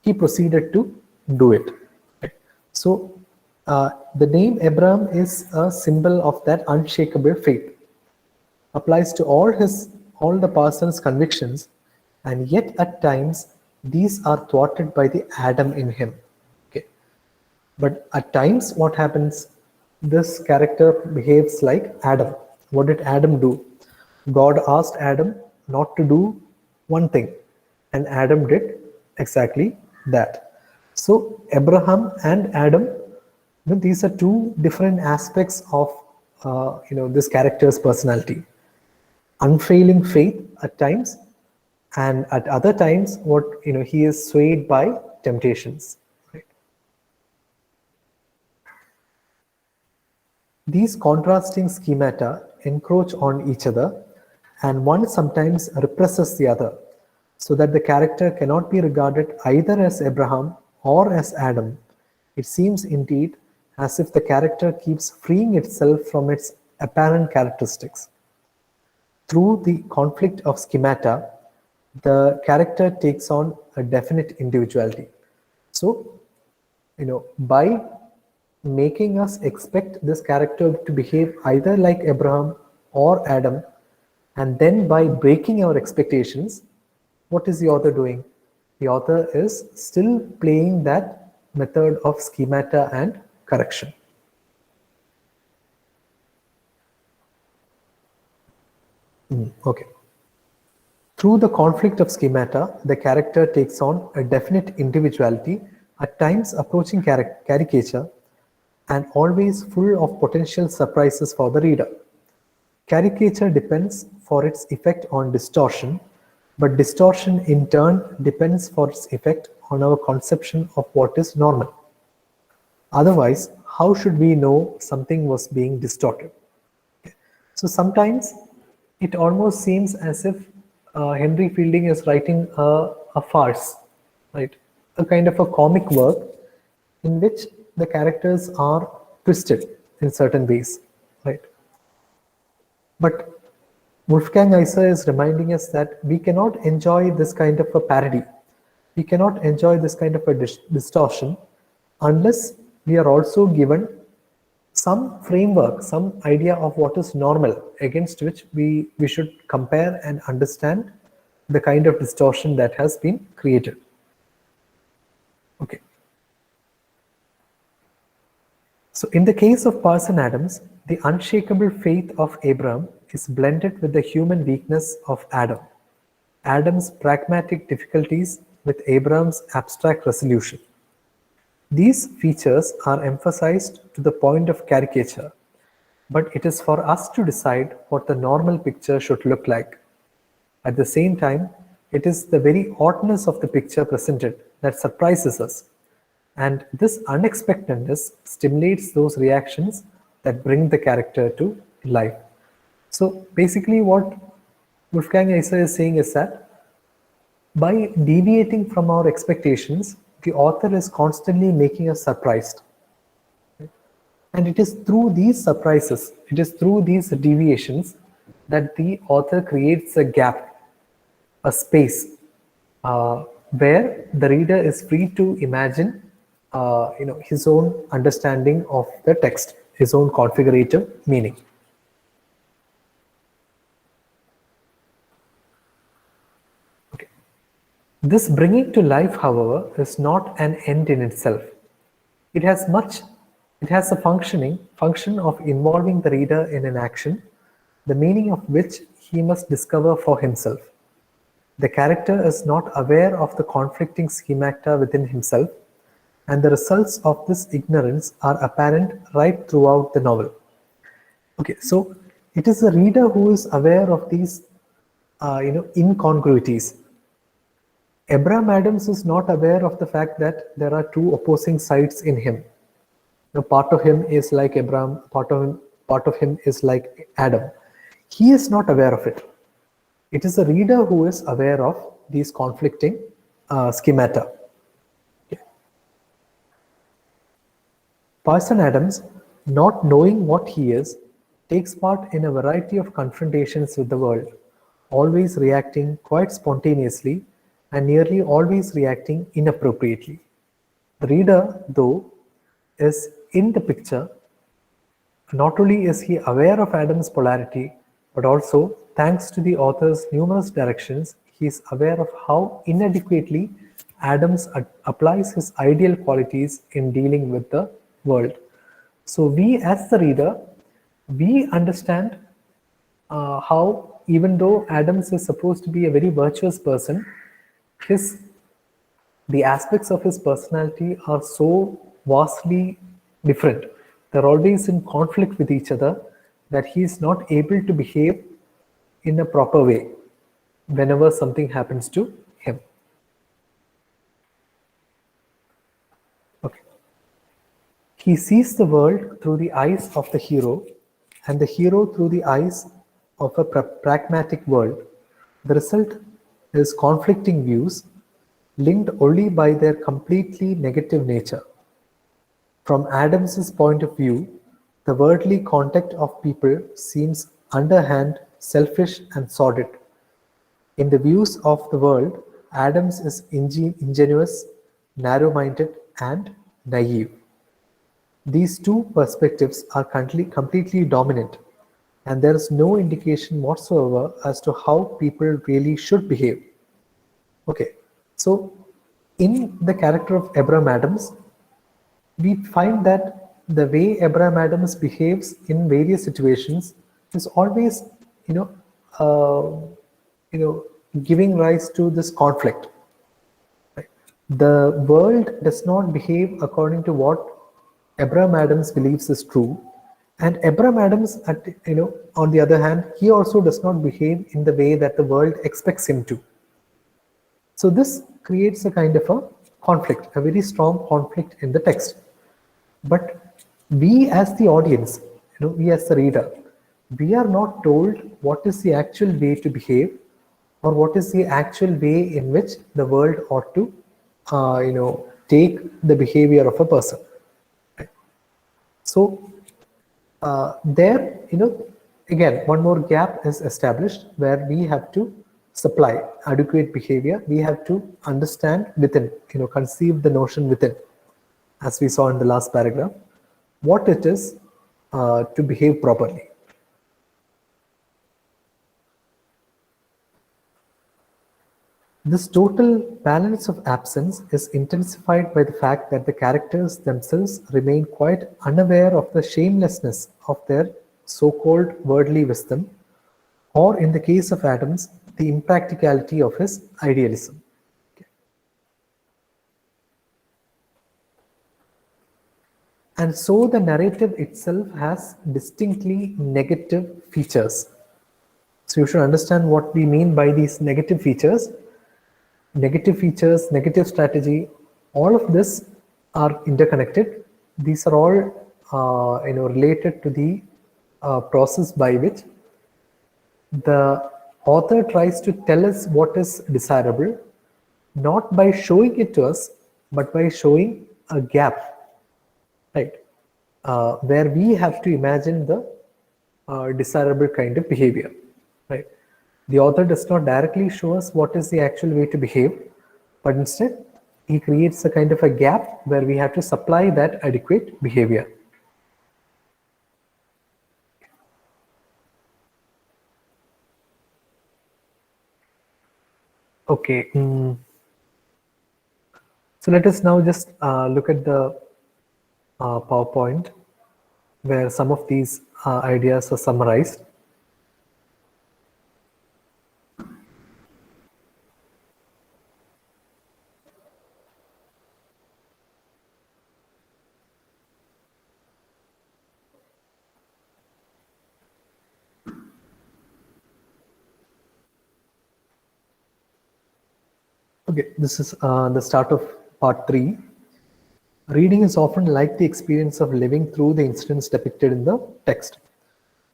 he proceeded to do it. Right. So the name Abraham is a symbol of that unshakable faith. Applies to all the person's convictions, and yet at times these are thwarted by the Adam in him. Okay. But at times what happens? This character behaves like Adam. What did Adam do? God asked Adam not to do one thing, and Adam did exactly that. So Abraham and Adam, these are two different aspects of this character's personality. Unfailing faith at times, and at other times, he is swayed by temptations. Right? These contrasting schemata encroach on each other, and one sometimes represses the other, so that the character cannot be regarded either as Abraham or as Adam. It seems indeed as if the character keeps freeing itself from its apparent characteristics. Through the conflict of schemata, the character takes on a definite individuality. So, by making us expect this character to behave either like Abraham or Adam, and then by breaking our expectations, what is the author doing? The author is still playing that method of schemata and correction. Okay. Through the conflict of schemata, the character takes on a definite individuality, at times approaching caricature, and always full of potential surprises for the reader. Caricature depends for its effect on distortion, but distortion in turn depends for its effect on our conception of what is normal. Otherwise, how should we know something was being distorted? So sometimes it almost seems as if Henry Fielding is writing a farce, right? A kind of a comic work in which the characters are twisted in certain ways, right? But Wolfgang Iser is reminding us that we cannot enjoy this kind of a parody. We cannot enjoy this kind of a distortion unless we are also given some framework, some idea of what is normal against which we should compare and understand the kind of distortion that has been created. Okay. So in the case of Parson Adams, the unshakable faith of Abraham is blended with the human weakness of Adam. Adam's pragmatic difficulties with Abraham's abstract resolution. These features are emphasized to the point of caricature, but it is for us to decide what the normal picture should look like. At the same time, it is the very oddness of the picture presented that surprises us, and this unexpectedness stimulates those reactions that bring the character to life. So basically what Wolfgang Iser is saying is that by deviating from our expectations, the author is constantly making us surprised. And it is through these surprises, it is through these deviations that the author creates a gap, a space where the reader is free to imagine his own understanding of the text, his own configurative meaning. Okay. This bringing to life, however, is not an end in itself. It has a function of involving the reader in an action, the meaning of which he must discover for himself. The character is not aware of the conflicting schemata within himself, and the results of this ignorance are apparent right throughout the novel. Okay, so it is the reader who is aware of these incongruities. Abraham Adams is not aware of the fact that there are two opposing sides in him. Part of him is like Abraham, part of him is like Adam. He is not aware of it. It is the reader who is aware of these conflicting schemata. Okay. Parson Adams, not knowing what he is, takes part in a variety of confrontations with the world, always reacting quite spontaneously and nearly always reacting inappropriately. The reader, though, is in the picture. Not only is he aware of Adam's polarity, but also, thanks to the author's numerous directions, he is aware of how inadequately Adams applies his ideal qualities in dealing with the world. So we, as the reader, we understand how, even though Adams is supposed to be a very virtuous person, the aspects of his personality are so vastly different. They're always in conflict with each other, that he is not able to behave in a proper way whenever something happens to him. Okay. He sees the world through the eyes of the hero, and the hero through the eyes of a pragmatic world. The result is conflicting views linked only by their completely negative nature. From Adams's point of view, the worldly conduct of people seems underhand, selfish, and sordid. In the views of the world, Adams is ingenuous, narrow-minded, and naive. These two perspectives are completely dominant, and there is no indication whatsoever as to how people really should behave. Okay, so in the character of Abraham Adams, we find that the way Abraham Adams behaves in various situations is always, giving rise to this conflict. Right? The world does not behave according to what Abraham Adams believes is true, and Abraham Adams, on the other hand, he also does not behave in the way that the world expects him to. So this creates a kind of a conflict, a very strong conflict in the text. But we as the audience, we as the reader, we are not told what is the actual way to behave, or what is the actual way in which the world ought to, take the behavior of a person. So there, again, one more gap is established where we have to supply adequate behavior. We have to understand within, conceive the notion within, as we saw in the last paragraph, what it is to behave properly. This total balance of absence is intensified by the fact that the characters themselves remain quite unaware of the shamelessness of their so-called worldly wisdom, or in the case of Adams, the impracticality of his idealism. And so the narrative itself has distinctly negative features. So you should understand what we mean by these negative features. Negative features, negative strategy, all of this are interconnected. These are all related to the process by which the author tries to tell us what is desirable, not by showing it to us, but by showing a gap, right? Where we have to imagine the desirable kind of behavior, right? The author does not directly show us what is the actual way to behave, but instead he creates a kind of a gap where we have to supply that adequate behavior. Okay. So let us now just look at the PowerPoint where some of these ideas are summarized. Okay, this is the start of part 3. Reading is often like the experience of living through the incidents depicted in the text.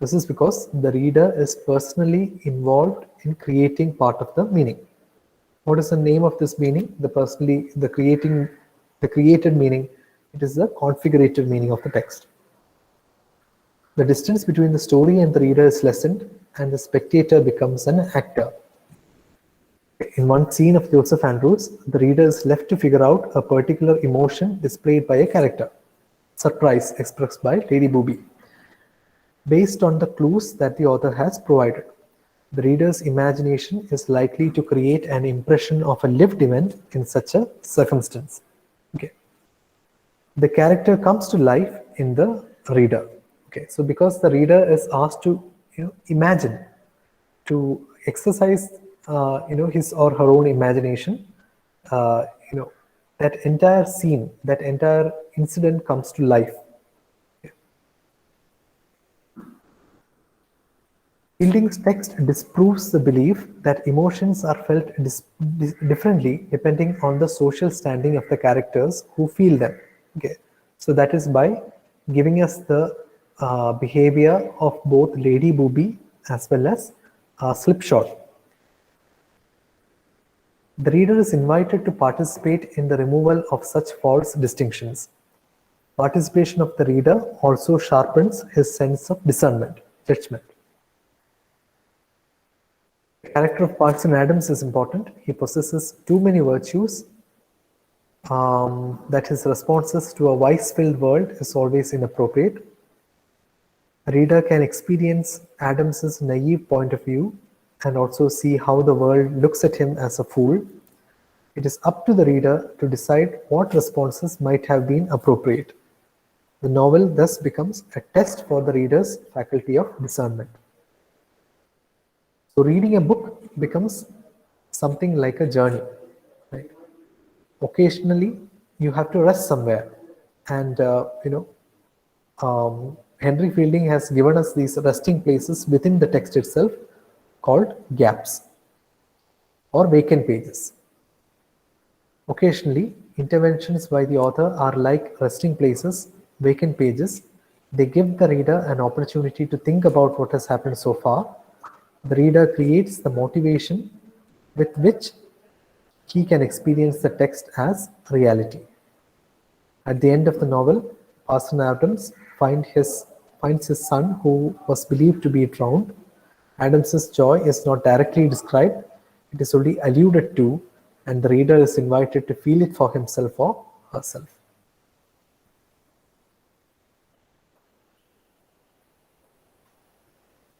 This is because the reader is personally involved in creating part of the meaning. What is the name of this meaning? The created meaning. It is the configurated meaning of the text. The distance between the story and the reader is lessened, and the spectator becomes an actor. In one scene of Joseph Andrews, the reader is left to figure out a particular emotion displayed by a character, surprise expressed by Lady Booby, based on the clues that the author has provided. The reader's imagination is likely to create an impression of a lived event in such a circumstance. Okay. The character comes to life in the reader. Okay, so because the reader is asked to imagine, to exercise his or her own imagination, that entire scene, that entire incident comes to life. Fielding's text disproves the belief that emotions are felt differently depending on the social standing of the characters who feel them. Okay, so that is by giving us the behavior of both Lady Booby as well as Slipshod. The reader is invited to participate in the removal of such false distinctions. Participation of the reader also sharpens his sense of discernment, judgment. The character of Parson Adams is important. He possesses too many virtues that his responses to a vice-filled world is always inappropriate. The reader can experience Adams's naive point of view and also see how the world looks at him as a fool. It is up to the reader to decide what responses might have been appropriate. The novel thus becomes a test for the reader's faculty of discernment. So reading a book becomes something like a journey. Right? Occasionally, you have to rest somewhere, and Henry Fielding has given us these resting places within the text itself, called gaps or vacant pages. Occasionally, interventions by the author are like resting places, vacant pages. They give the reader an opportunity to think about what has happened so far. The reader creates the motivation with which he can experience the text as reality. At the end of the novel, Parson Adams finds his finds his son who was believed to be drowned. Adams's joy is not directly described, it is only alluded to, and the reader is invited to feel it for himself or herself.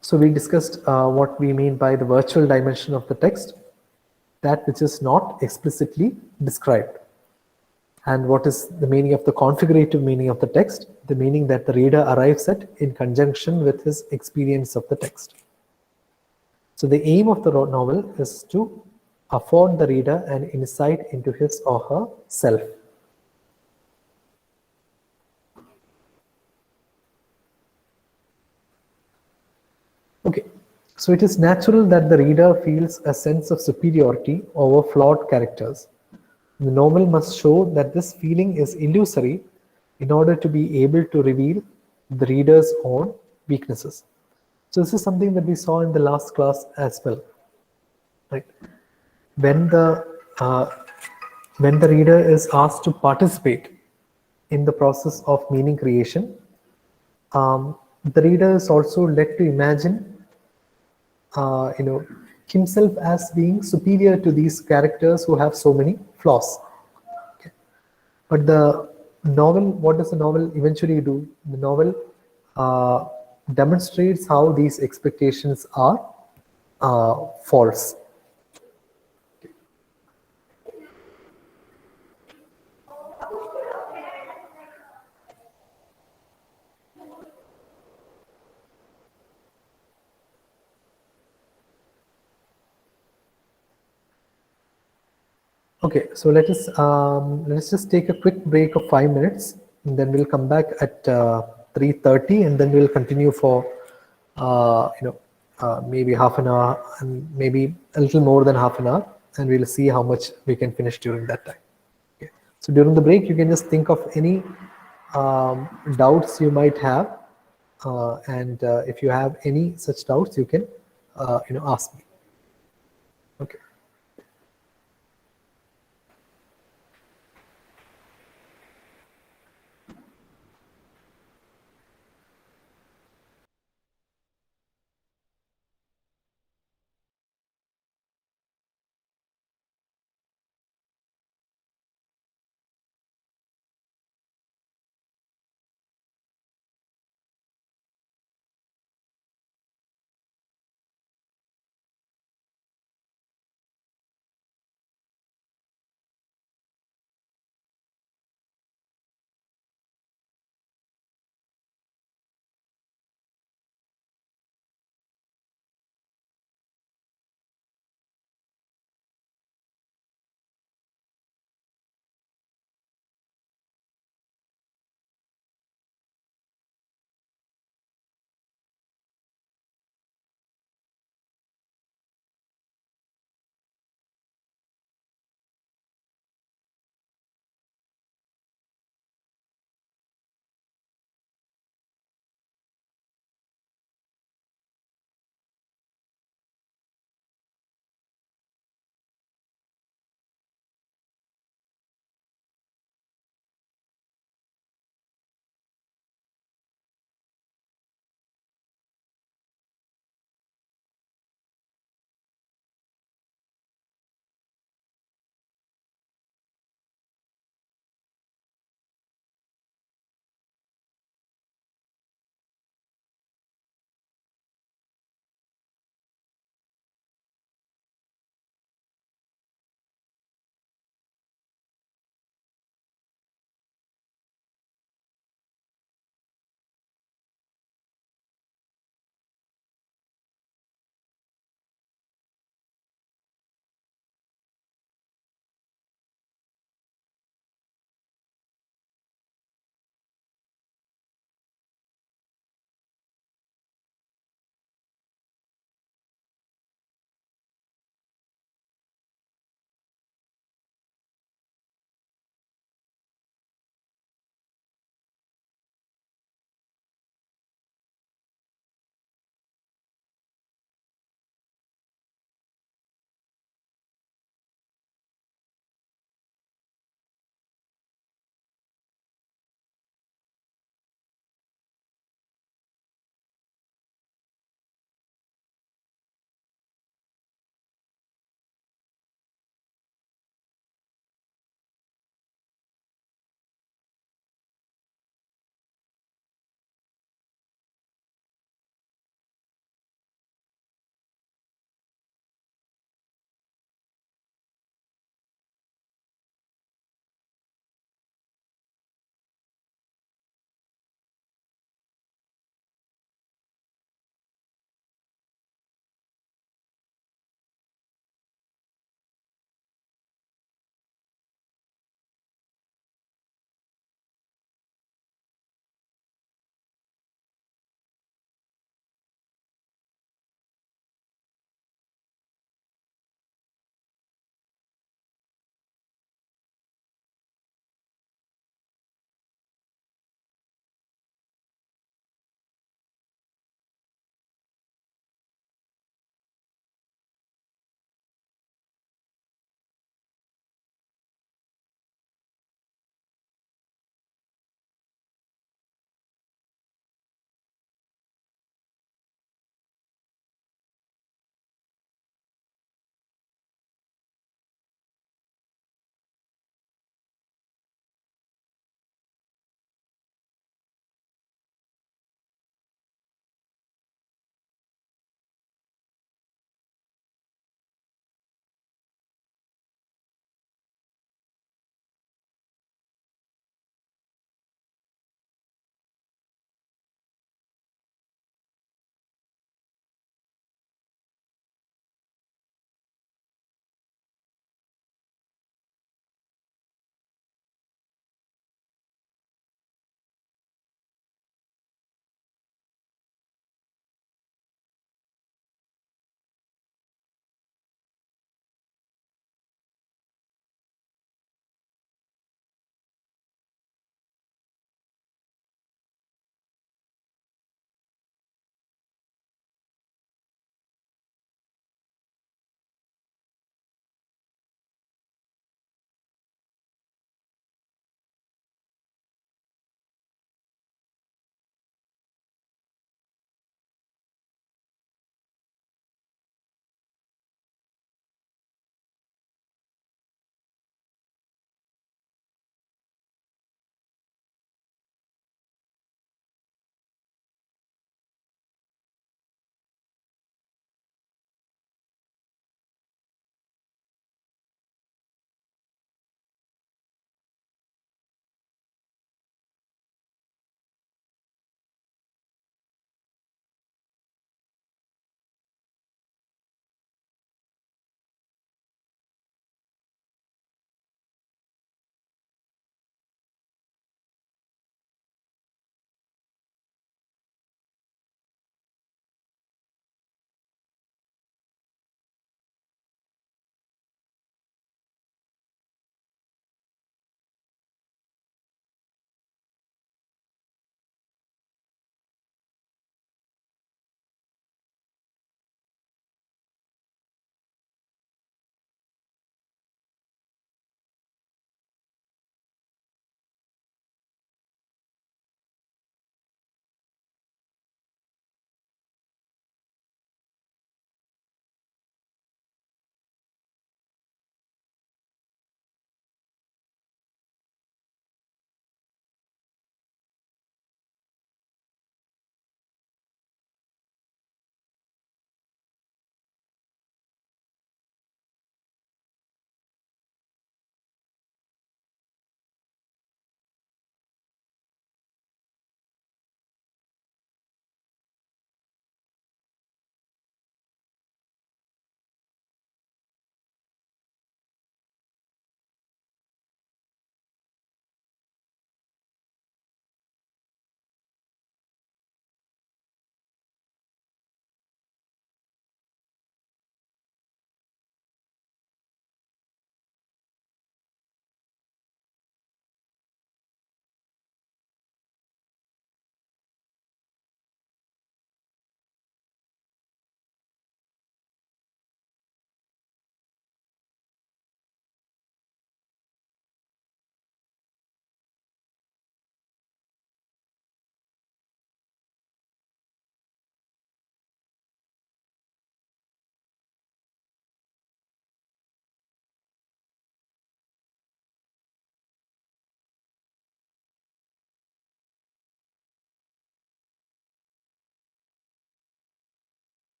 So we discussed what we mean by the virtual dimension of the text, that which is not explicitly described. And what is the meaning of the configurative meaning of the text? The meaning that the reader arrives at in conjunction with his experience of the text. So the aim of the novel is to afford the reader an insight into his or her self. Okay, so it is natural that the reader feels a sense of superiority over flawed characters. The novel must show that this feeling is illusory in order to be able to reveal the reader's own weaknesses. So this is something that we saw in the last class as well. Right? When the uh, when the reader is asked to participate in the process of meaning creation, the reader is also led to imagine, himself as being superior to these characters who have so many flaws. Okay. But the novel, what does the novel eventually do? The novel uh, demonstrates how these expectations are false. Okay, so let's just take a quick break of 5 minutes, and then we'll come back at 3:30, and then we'll continue for maybe half an hour and maybe a little more than half an hour, and we'll see how much we can finish during that time. Okay. So during the break, you can just think of any doubts you might have, and if you have any such doubts, you can ask me. Okay.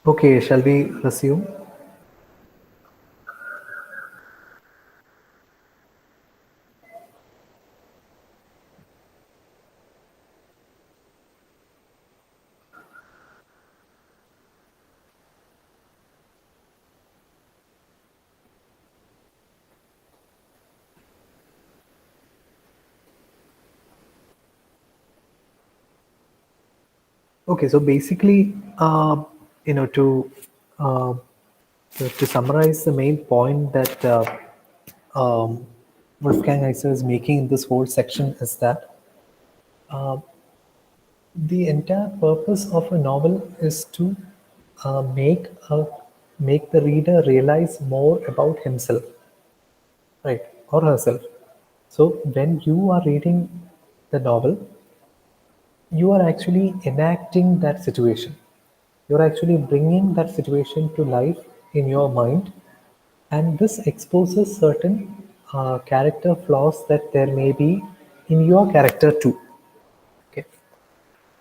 Okay, shall we resume? Okay, so basically, you know, uh, to summarize the main point that um, Wolfgang Heiser is making in this whole section is that the entire purpose of a novel is to uh, make a, make the reader realize more about himself, right, or herself. So when you are reading the novel, you are actually enacting that situation. You're actually bringing that situation to life in your mind, and this exposes certain character flaws that there may be in your character too. Okay.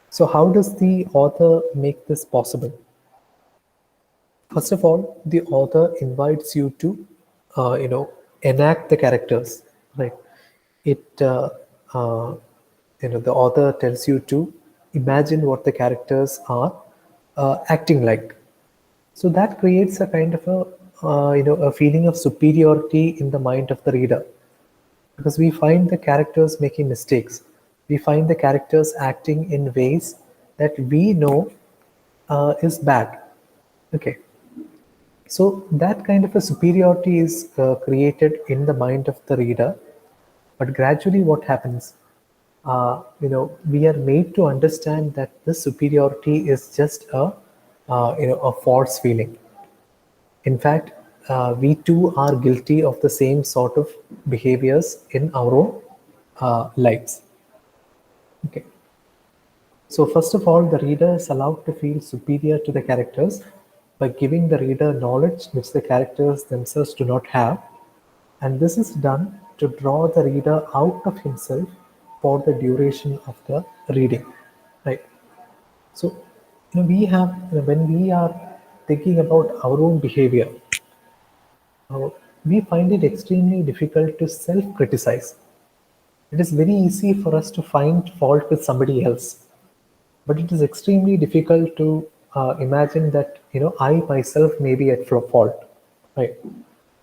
So how does the author make this possible? First of all, the author invites you to, enact the characters, right? It, uh, the author tells you to imagine what the characters are acting like. So that creates a kind of a feeling of superiority in the mind of the reader, because we find the characters making mistakes. We find the characters acting in ways that we know is bad. Okay, so that kind of a superiority is created in the mind of the reader. But gradually, what happens? We are made to understand that this superiority is just a false feeling. In fact, we too are guilty of the same sort of behaviors in our own lives. Okay. So first of all, the reader is allowed to feel superior to the characters by giving the reader knowledge which the characters themselves do not have. And this is done to draw the reader out of himself for the duration of the reading. Right. So when we are thinking about our own behavior, we find it extremely difficult to self-criticize. It is very easy for us to find fault with somebody else, but it is extremely difficult to imagine that I myself may be at fault. Right?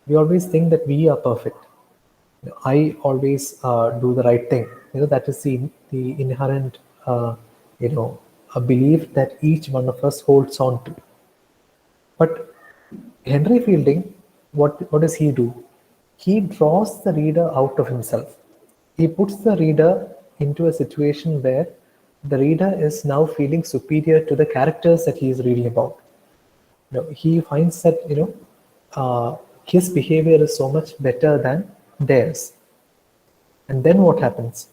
We always think that we are perfect. I always do the right thing. That is the inherent you know a belief that each one of us holds on to. But Henry Fielding, what does he do? He draws the reader out of himself. He puts the reader into a situation where the reader is now feeling superior to the characters that he is reading about. He finds that his behavior is so much better than theirs. And then what happens?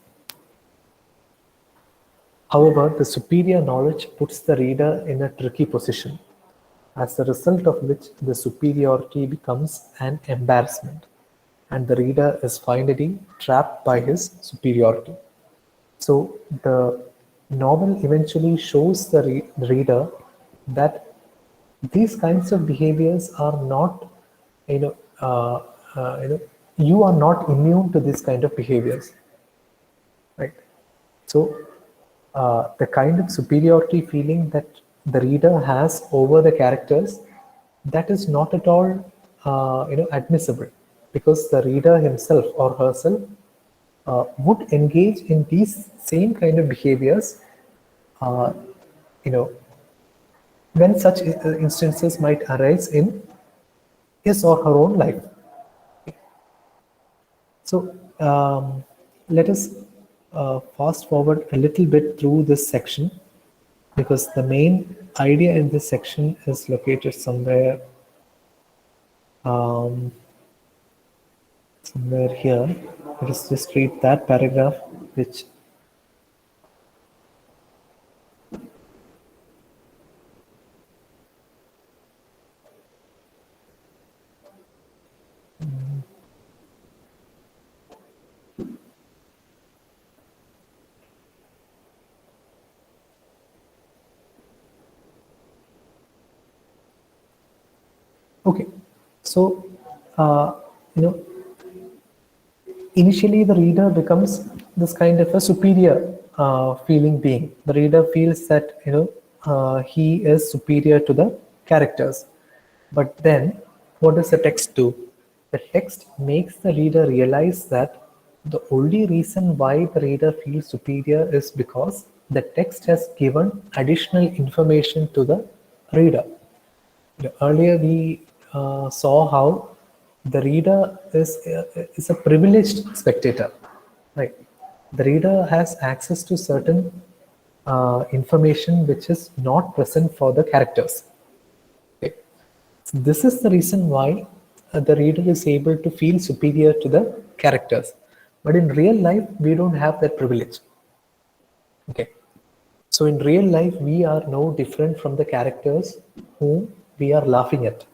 However, the superior knowledge puts the reader in a tricky position, as a result of which the superiority becomes an embarrassment, and the reader is finally trapped by his superiority. So the novel eventually shows the reader that these kinds of behaviors are not, you know, you are not immune to this kind of behaviors, right? So the kind of superiority feeling that the reader has over the characters, that is not at all admissible, because the reader himself or herself would engage in these same kind of behaviors uh, you know when such instances might arise in his or her own life. So let us fast forward a little bit through this section, because the main idea in this section is located um, somewhere here. Let us just read that paragraph, which Okay, so uh, you know, initially the reader becomes this kind of a superior feeling being. The reader feels that he is superior to the characters. But then, what does the text do? The text makes the reader realize that the only reason why the reader feels superior is because the text has given additional information to the reader. Earlier, we saw how the reader is a privileged spectator, right? The reader has access to certain information which is not present for the characters. Okay. So this is the reason why the reader is able to feel superior to the characters. But in real life, we don't have that privilege. Okay. So in real life, we are no different from the characters whom we are laughing at.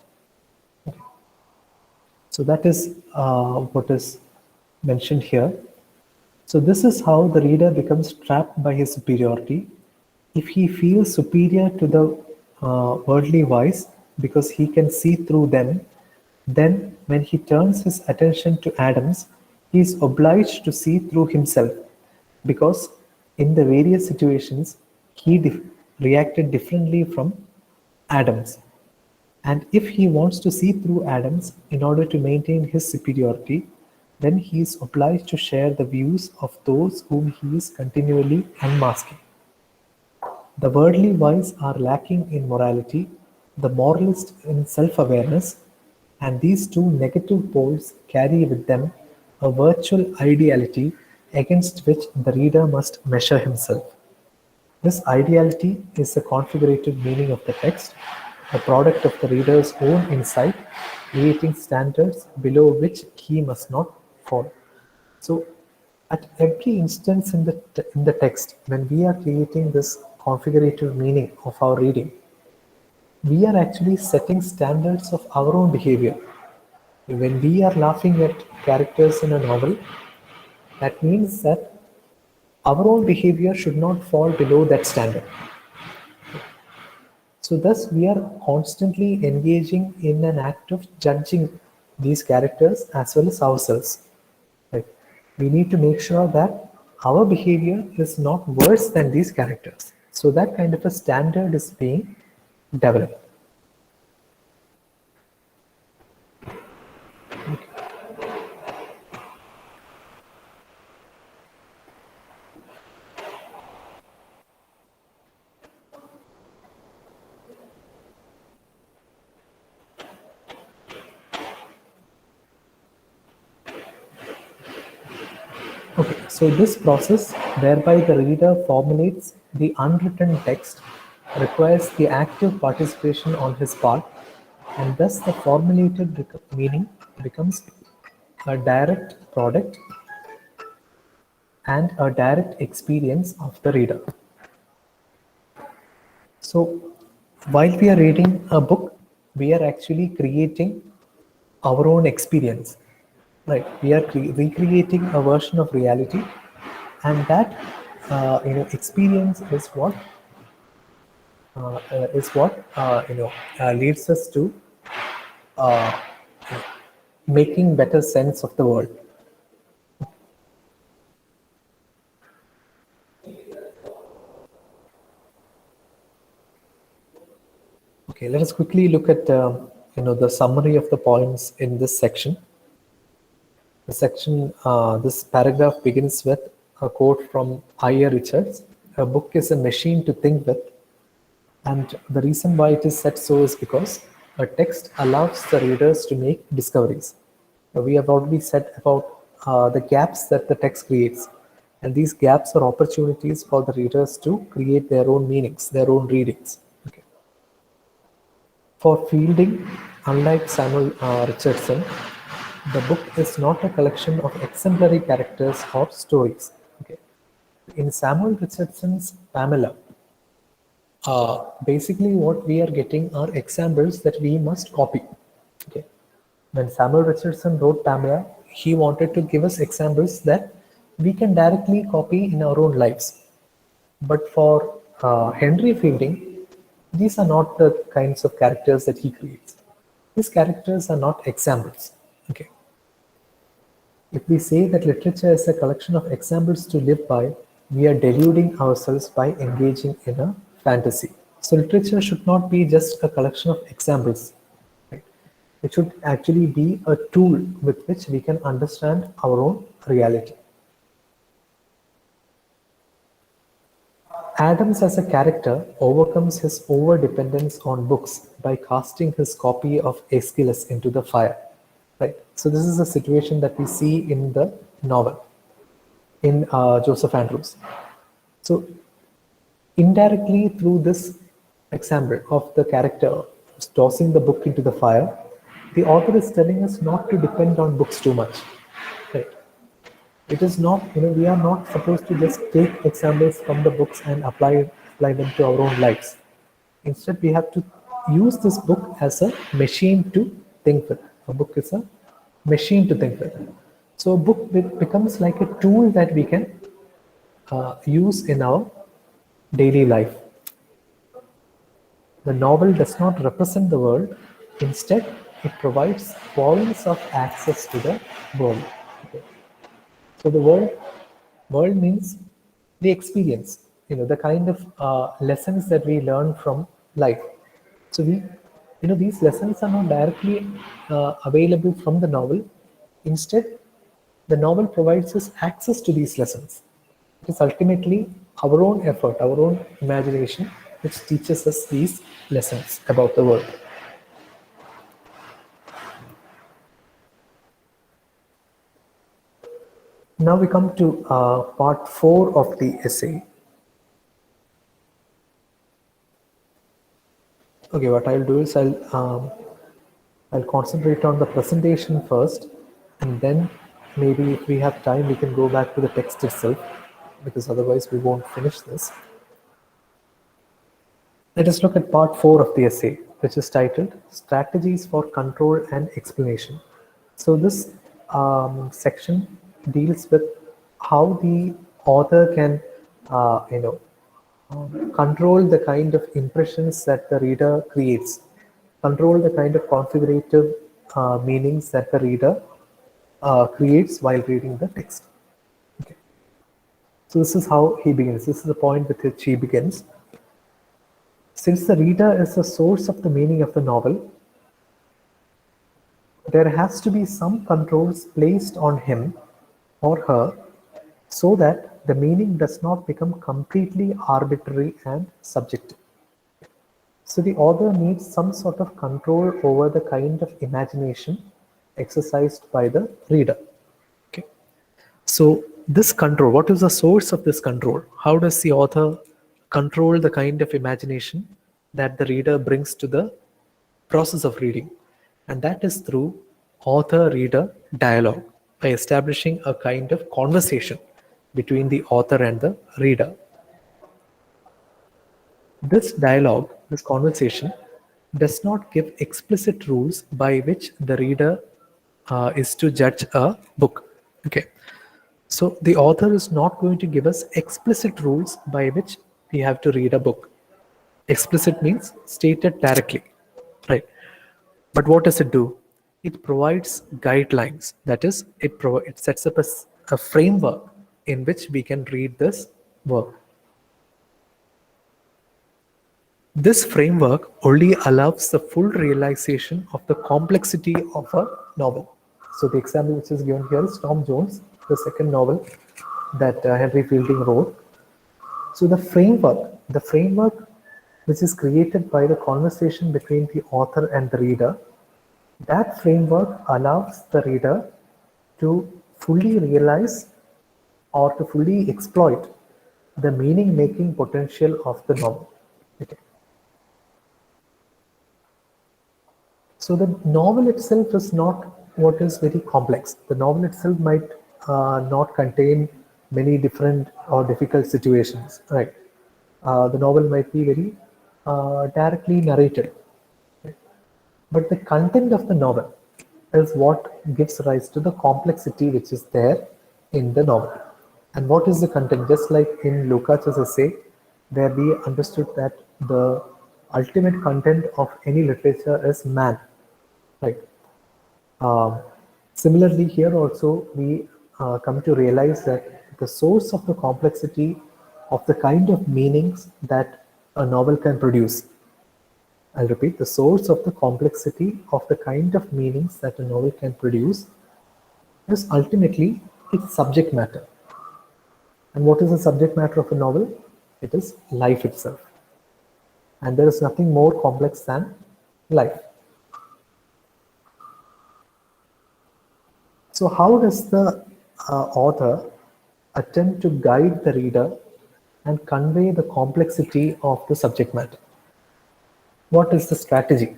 So that is what is mentioned here. So this is how the reader becomes trapped by his superiority. If he feels superior to the worldly wise because he can see through them, then when he turns his attention to Adams, he is obliged to see through himself because in the various situations he reacted differently from Adams. And if he wants to see through Adams in order to maintain his superiority, then he is obliged to share the views of those whom he is continually unmasking. The worldly wise are lacking in morality, the moralist in self awareness, and these two negative poles carry with them a virtual ideality against which the reader must measure himself. This ideality is the configurated meaning of the text, the product of the reader's own insight, creating standards below which he must not fall. So, at every instance in the text, when we are creating this configurative meaning of our reading, we are actually setting standards of our own behavior. When we are laughing at characters in a novel, that means that our own behavior should not fall below that standard. So thus we are constantly engaging in an act of judging these characters as well as ourselves. Right? We need to make sure that our behavior is not worse than these characters. So that kind of a standard is being developed. Okay, so this process whereby the reader formulates the unwritten text requires the active participation on his part, and thus the formulated meaning becomes a direct product and a direct experience of the reader. So, while we are reading a book, we are actually creating our own experience. Right? We are recreating a version of reality, and that experience is what leads us to uh, making better sense of the world. Okay, let us quickly look at the summary of the points in this section. This paragraph begins with a quote from I.A. Richards. A book is a machine to think with, and the reason why it is said so is because a text allows the readers to make discoveries. We have already said about the gaps that the text creates, and these gaps are opportunities for the readers to create their own meanings, their own readings. Okay. For Fielding, unlike Samuel Richardson, the book is not a collection of exemplary characters or stories. Okay. In Samuel Richardson's Pamela, basically what we are getting are examples that we must copy. Okay. When Samuel Richardson wrote Pamela, he wanted to give us examples that we can directly copy in our own lives. But for Henry Fielding, these are not the kinds of characters that he creates. These characters are not examples. Okay. If we say that literature is a collection of examples to live by, we are deluding ourselves by engaging in a fantasy. So literature should not be just a collection of examples. Right? It should actually be a tool with which we can understand our own reality. Adams as a character overcomes his over-dependence on books by casting his copy of Aeschylus into the fire. Right. So this is a situation that we see in the novel, in Joseph Andrews. So indirectly through this example of the character tossing the book into the fire, the author is telling us not to depend on books too much. Right. It is not, we are not supposed to just take examples from the books and apply them to our own lives. Instead, we have to use this book as a machine to think with. A book is a machine to think with. So a book becomes like a tool that we can use in our daily life. The novel does not represent the world. Instead, it provides points of access to the world. Okay. So the world means the experience, the kind of lessons that we learn from life. So these lessons are not directly available from the novel. Instead, the novel provides us access to these lessons. It is ultimately our own effort, our own imagination, which teaches us these lessons about the world. Now we come to part 4 of the essay. Okay, what I'll do is I'll concentrate on the presentation first, and then maybe if we have time we can go back to the text itself, because otherwise we won't finish this. Let us look at part 4 of the essay, which is titled Strategies for Control and Explanation. So this section deals with how the author can control the kind of impressions that the reader creates, control the kind of configurative meanings that the reader creates while reading the text. Okay. So this is how he begins. This is the point with which he begins. Since the reader is the source of the meaning of the novel, there has to be some controls placed on him or her so that the meaning does not become completely arbitrary and subjective. So the author needs some sort of control over the kind of imagination exercised by the reader. Okay. So this control, what is the source of this control? How does the author control the kind of imagination that the reader brings to the process of reading? And that is through author-reader dialogue, by establishing a kind of conversation between the author and the reader. This dialogue, this conversation, does not give explicit rules by which the reader is to judge a book. Okay. So the author is not going to give us explicit rules by which we have to read a book. Explicit means stated directly, right? But what does it do? It provides guidelines. That is, it sets up a framework in which we can read this work. This framework only allows the full realization of the complexity of a novel. So the example which is given here is Tom Jones, the second novel that Henry Fielding wrote. So the framework which is created by the conversation between the author and the reader, that framework allows the reader to fully realize or to fully exploit the meaning-making potential of the novel. Okay. So the novel itself is not what is very complex. The novel itself might not contain many different or difficult situations, right? The novel might be very directly narrated. Right? But the content of the novel is what gives rise to the complexity which is there in the novel. And what is the content? Just like in Lukács' essay, where we understood that the ultimate content of any literature is man. right? Similarly, here also we come to realize that the source of the complexity of the kind of meanings that a novel can produce. I'll repeat, the source of the complexity of the kind of meanings that a novel can produce is ultimately its subject matter. And what is the subject matter of a novel? It is life itself. And there is nothing more complex than life. So how does the author attempt to guide the reader and convey the complexity of the subject matter? What is the strategy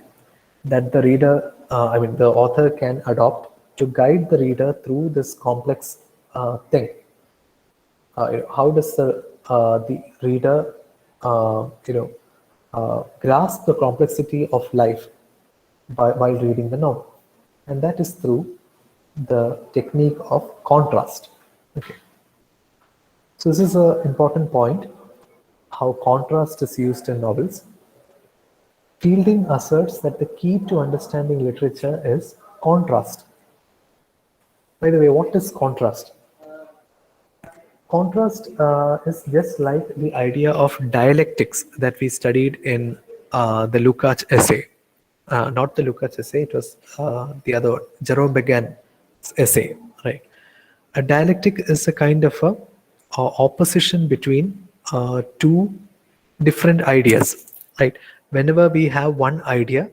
that the reader, the author can adopt to guide the reader through this complex thing? How does the reader, grasp the complexity of life while reading the novel? And that is through the technique of contrast. Okay. So this is an important point, how contrast is used in novels. Fielding asserts that the key to understanding literature is contrast. By the way, what is contrast? Contrast is just like the idea of dialectics that we studied in the Lukács essay. Not the Lukács essay, it was the other one, Jerome Began's essay, right? A dialectic is a kind of a opposition between two different ideas, right? Whenever we have one idea,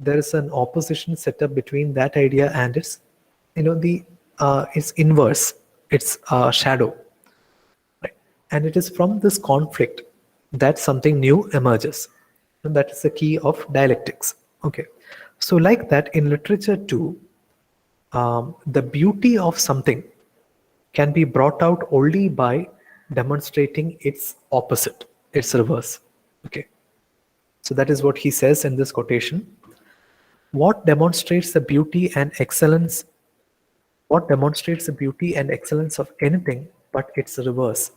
there is an opposition set up between that idea and its, its inverse, its shadow, right? And it is from this conflict that something new emerges, and that is the key of dialectics. Okay, so like that in literature too, the beauty of something can be brought out only by demonstrating its opposite, its reverse. Okay, so that is what he says in this quotation. What demonstrates the beauty and excellence? What demonstrates the beauty and excellence of anything but its reverse?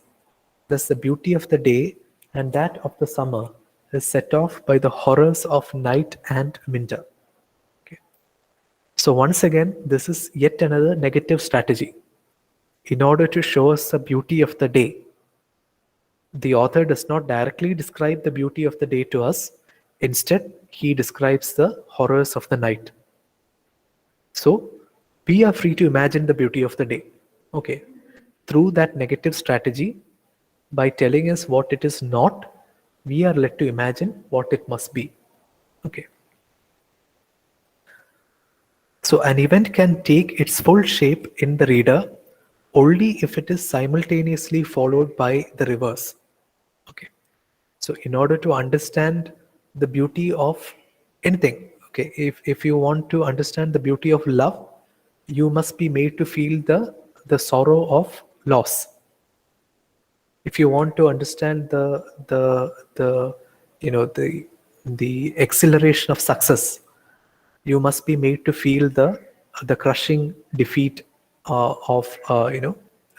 Thus, the beauty of the day and that of the summer is set off by the horrors of night and winter. Okay. So once again, this is yet another negative strategy. In order to show us the beauty of the day, the author does not directly describe the beauty of the day to us. Instead, he describes the horrors of the night. So, we are free to imagine the beauty of the day. Okay. Through that negative strategy, by telling us what it is not, we are led to imagine what it must be. Okay. So, an event can take its full shape in the reader only if it is simultaneously followed by the reverse. Okay. So in order to understand the beauty of anything, okay, if you want to understand the beauty of love, you must be made to feel the sorrow of loss. If you want to understand the the exhilaration of success, you must be made to feel the crushing defeat of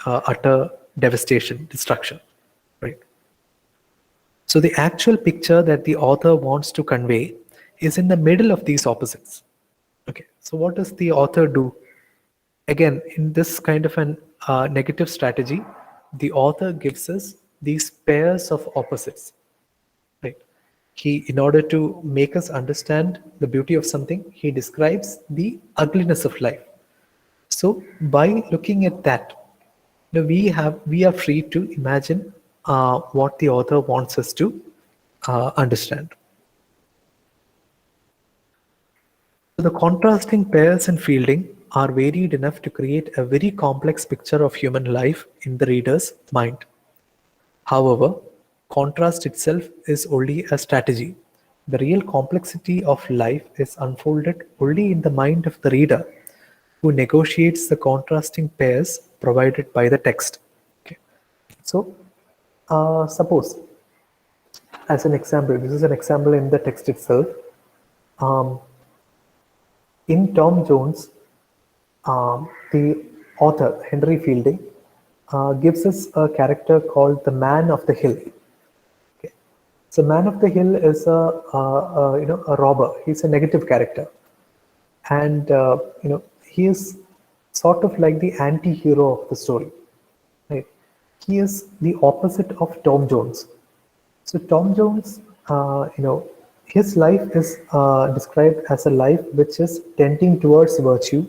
utter devastation, destruction, right? So the actual picture that the author wants to convey is in the middle of these opposites. Okay, so what does the author do? Again, in this kind of an negative strategy, the author gives us these pairs of opposites. Right? In order to make us understand the beauty of something, he describes the ugliness of life. So by looking at that, we are free to imagine what the author wants us to understand. So the contrasting pairs in Fielding are varied enough to create a very complex picture of human life in the reader's mind. However, contrast itself is only a strategy. The real complexity of life is unfolded only in the mind of the reader, who negotiates the contrasting pairs provided by the text. Okay. So, suppose, as an example, this is an example in the text itself. Um, in Tom Jones, the author, Henry Fielding, gives us a character called the Man of the Hill. Okay. So Man of the Hill is a robber. He's a negative character. and he is sort of like the anti-hero of the story, right? He is the opposite of Tom Jones. So Tom Jones, his life is described as a life which is tending towards virtue,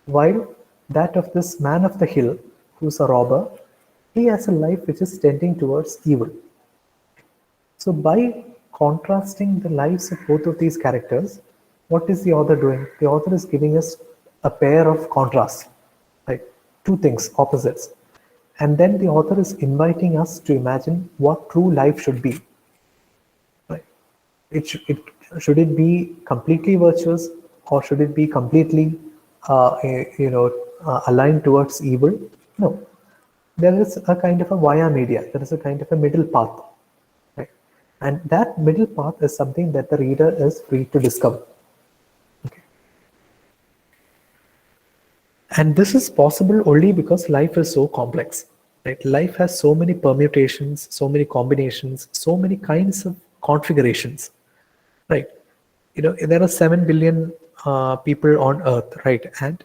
while that of this man of the hill, who's a robber, he has a life which is tending towards evil. So by contrasting the lives of both of these characters, what is the author doing? The author is giving us a pair of contrasts, right? Two things, opposites. And then the author is inviting us to imagine what true life should be. Right? Should it be completely virtuous, or should it be completely aligned towards evil? No. There is a kind of a via media. There is a kind of a middle path. Right? And that middle path is something that the reader is free to discover. Okay. And this is possible only because life is so complex. Right? Life has so many permutations, so many combinations, so many kinds of configurations. Right? There are 7 billion people on Earth, right? And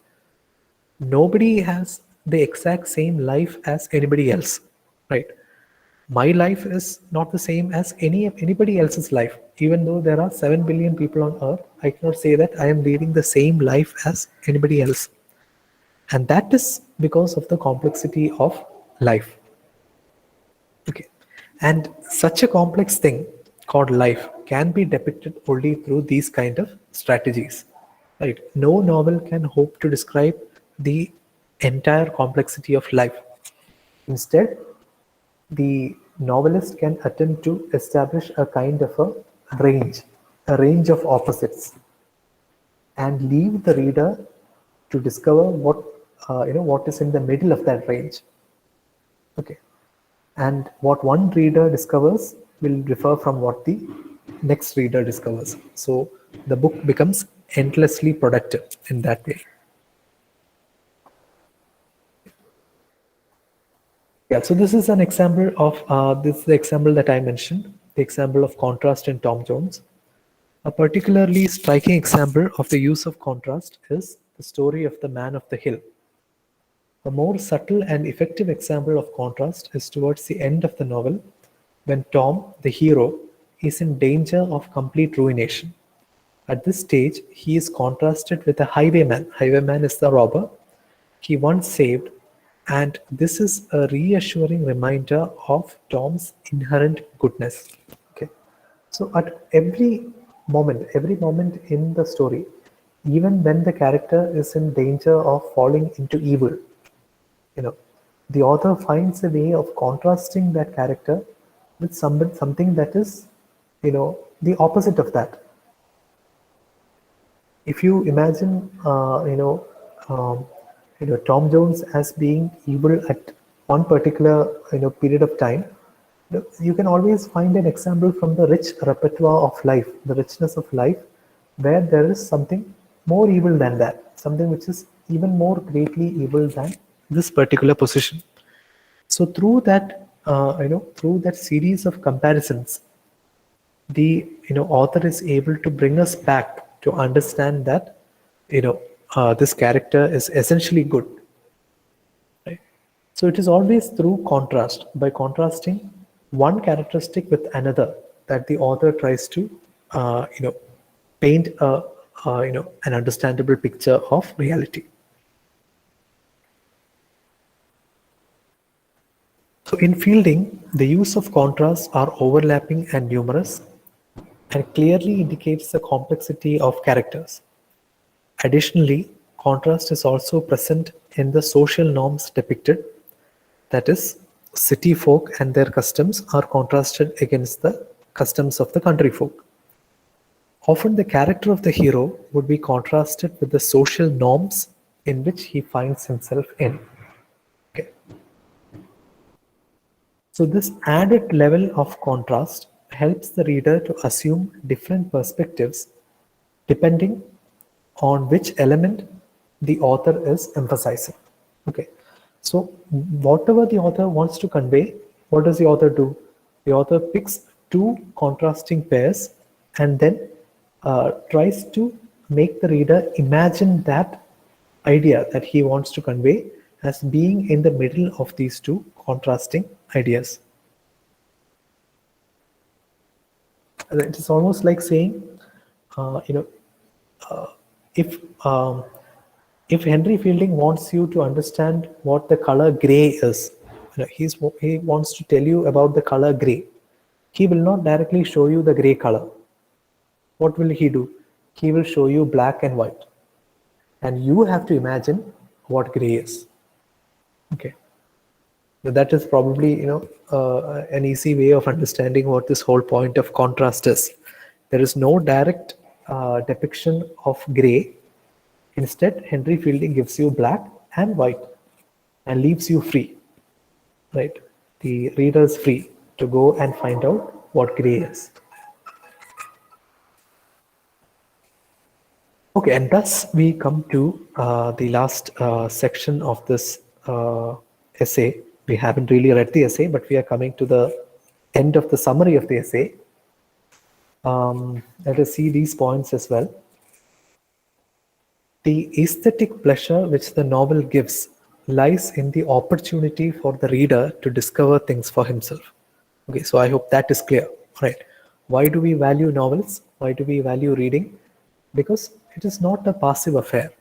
nobody has the exact same life as anybody else, right? My life is not the same as anybody else's life. Even though there are 7 billion people on Earth, I cannot say that I am leading the same life as anybody else. And that is because of the complexity of life. Okay. And such a complex thing called life can be depicted only through these kind of strategies. Right? No novel can hope to describe the entire complexity of life. Instead, the novelist can attempt to establish a kind of a range of opposites, and leave the reader to discover what is in the middle of that range. Okay. And what one reader discovers will differ from what the next reader discovers. So the book becomes endlessly productive in that way. Yeah, so this is an example of this is the example that I mentioned, the example of contrast in Tom Jones. A particularly striking example of the use of contrast is the story of the Man of the Hill. A more subtle and effective example of contrast is towards the end of the novel, when Tom, the hero, is in danger of complete ruination. At this stage, he is contrasted with a highwayman. Highwayman is the robber he once saved, and this is a reassuring reminder of Tom's inherent goodness. Okay, so at every moment in the story, even when the character is in danger of falling into evil, the author finds a way of contrasting that character with something that is, the opposite of that. If you imagine, Tom Jones as being evil at one particular, period of time, you can always find an example from the rich repertoire of life, the richness of life, where there is something more evil than that, something which is even more greatly evil than this particular position. So through that, through that series of comparisons, the author is able to bring us back to understand that this character is essentially good, right? So it is always through contrast, by contrasting one characteristic with another, that the author tries to paint an understandable picture of reality. So in Fielding, the use of contrasts are overlapping and numerous, and clearly indicates the complexity of characters. Additionally, contrast is also present in the social norms depicted, that is, city folk and their customs are contrasted against the customs of the country folk. Often the character of the hero would be contrasted with the social norms in which he finds himself in. Okay. So this added level of contrast helps the reader to assume different perspectives depending on which element the author is emphasizing. Okay, so whatever the author wants to convey, what does the author do? The author picks two contrasting pairs and then tries to make the reader imagine that idea that he wants to convey as being in the middle of these two contrasting ideas. It is almost like saying, uh, you know, if um, if Henry Fielding wants you to understand what the color gray is, he wants to tell you about the color gray. He will not directly show you the gray color. What will he do? He will show you black and white, and you have to imagine what gray is. Okay, so that is probably an easy way of understanding what this whole point of contrast is. There is no direct depiction of gray. Instead, Henry Fielding gives you black and white and leaves you free, right? The reader is free to go and find out what gray is. Okay, and thus we come to the last section of this essay. We haven't really read the essay, but we are coming to the end of the summary of the essay. Let us see these points as well. The aesthetic pleasure which the novel gives lies in the opportunity for the reader to discover things for himself. Okay, so I hope that is clear, right? Why do we value novels? Why do we value reading? Because it is not a passive affair.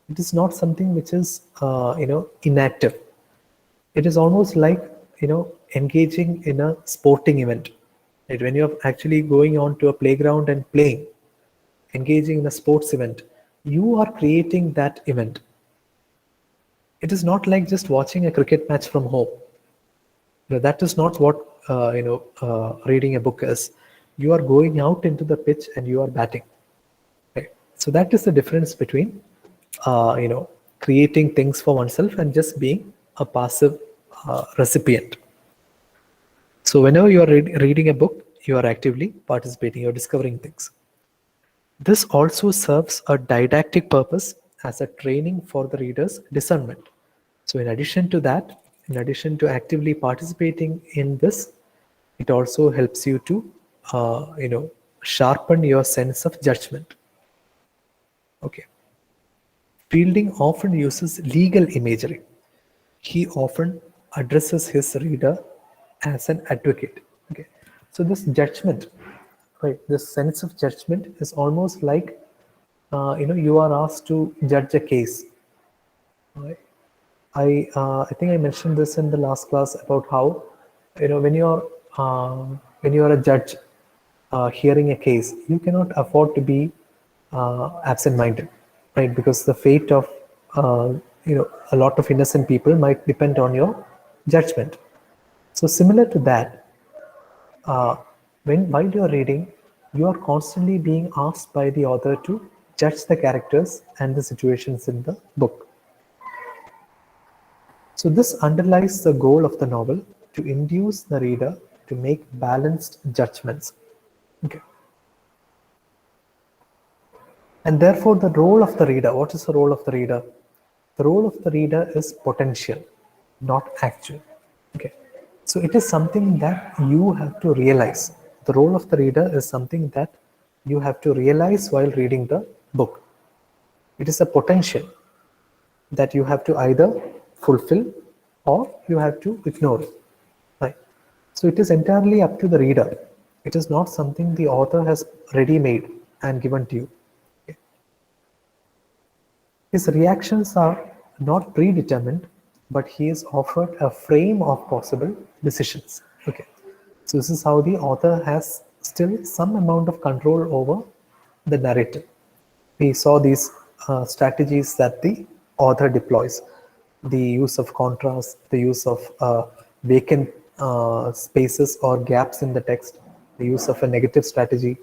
It is not something which is, inactive. It is almost like, engaging in a sporting event. Right? When you're actually going on to a playground and playing, engaging in a sports event, you are creating that event. It is not like just watching a cricket match from home. That is not what reading a book is. You are going out into the pitch and you are batting. Right? So that is the difference between creating things for oneself and just being a passive recipient. So whenever you are reading a book, you are actively participating, you're discovering things. This also serves a didactic purpose as a training for the reader's discernment. So in addition to that, in addition to actively participating in this, it also helps you to, sharpen your sense of judgment. Okay. Fielding often uses legal imagery. He often addresses his reader as an advocate. Okay. So this judgment, right, this sense of judgment is almost like, you are asked to judge a case. Right? I think I mentioned this in the last class about how, when you're a judge hearing a case, you cannot afford to be absent-minded, right? Because the fate of a lot of innocent people might depend on your judgment. So similar to that, while you're reading, you are constantly being asked by the author to judge the characters and the situations in the book. So this underlies the goal of the novel to induce the reader to make balanced judgments. Okay. And therefore the role of the reader, what is the role of the reader? The role of the reader is potential, not actual. Okay. So it is something that you have to realize. The role of the reader is something that you have to realize while reading the book. It is a potential that you have to either fulfill or you have to ignore it. Right? So it is entirely up to the reader. It is not something the author has ready-made and given to you. Okay. His reactions are not predetermined, but he is offered a frame of possible decisions. Okay. So this is how the author has still some amount of control over the narrative. We saw these strategies that the author deploys: the use of contrast, the use of vacant spaces or gaps in the text, the use of a negative strategy.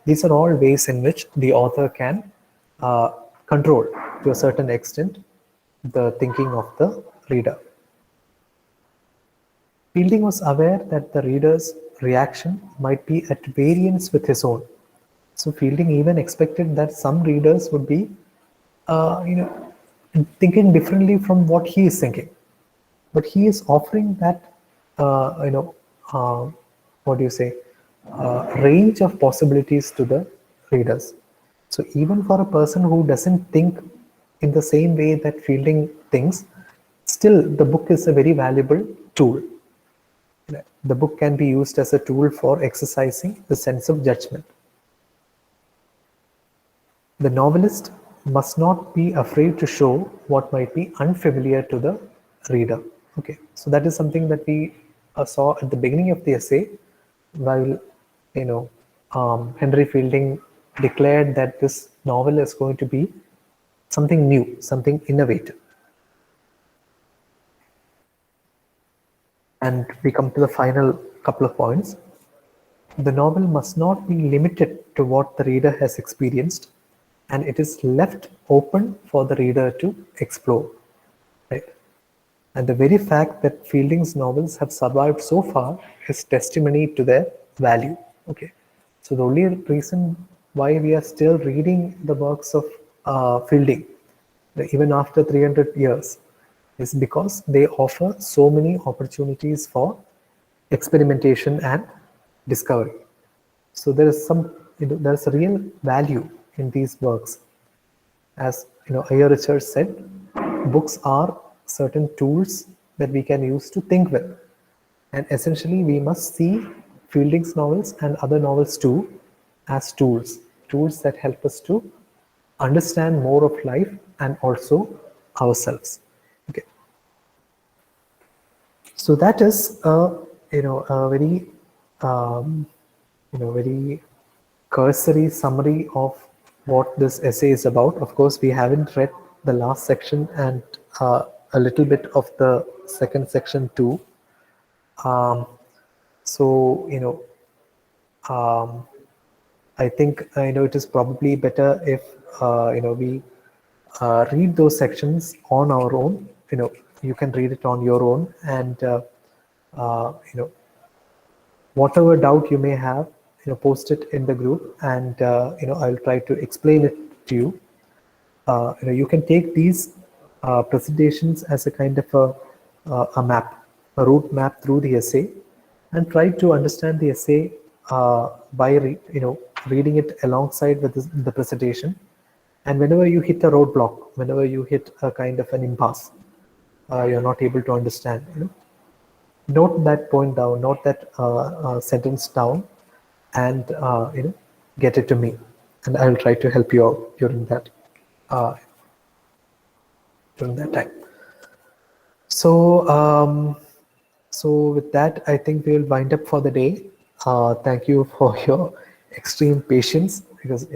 These are all ways in which the author can control, to a certain extent, the thinking of the reader. Fielding was aware that the reader's reaction might be at variance with his own. So Fielding even expected that some readers would be, thinking differently from what he is thinking. But he is offering that, what do you say, range of possibilities to the readers. So even for a person who doesn't think in the same way that Fielding thinks, still the book is a very valuable tool. The book can be used as a tool for exercising the sense of judgment. The novelist must not be afraid to show what might be unfamiliar to the reader. Okay, so that is something that we saw at the beginning of the essay, while you know Henry Fielding declared that this novel is going to be something new, something innovative. And we come to the final couple of points. The novel must not be limited to what the reader has experienced, and it is left open for the reader to explore. Right? And the very fact that Fielding's novels have survived so far is testimony to their value. Okay, so the only reason why we are still reading the works of Fielding, even after 300 years, is because they offer so many opportunities for experimentation and discovery. So there is there's a real value in these works. As Ayer Richards said, books are certain tools that we can use to think with, and essentially we must see Fielding's novels and other novels too as tools that help us to understand more of life and also ourselves. Okay, so that is a very very cursory summary of what this essay is about. Of course, we haven't read the last section and a little bit of the second section too. So I think it is probably better if we read those sections on our own. You can read it on your own, and whatever doubt you may have, post it in the group, and I'll try to explain it to you. You can take these presentations as a kind of a map, a route map through the essay, and try to understand the essay by reading it alongside with the presentation. And whenever you hit a roadblock, whenever you hit a kind of an impasse, you're not able to understand, note that point down, note that sentence down, and get it to me, and I'll try to help you out uh, during that time. So with that, I think we'll wind up for the day. Thank you for your extreme patience, because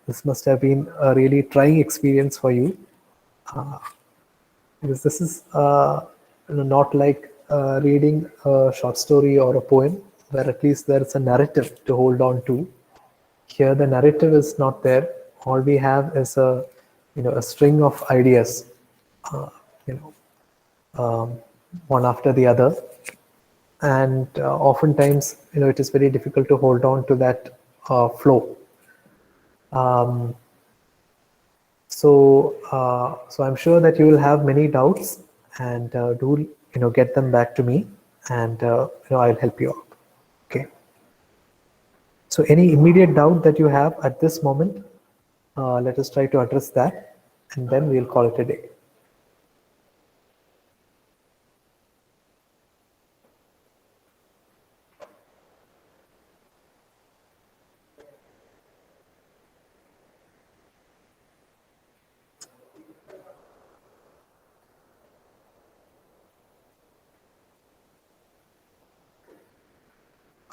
this must have been a really trying experience for you, because this is not like reading a short story or a poem where at least there's a narrative to hold on to. Here the narrative is not there. All we have is a string of ideas, uh, you know one after the other, and oftentimes it is very difficult to hold on to that flow. So I'm sure that you will have many doubts, and do get them back to me, and I'll help you out. Okay, so any immediate doubt that you have at this moment, let us try to address that, and then we'll call it a day.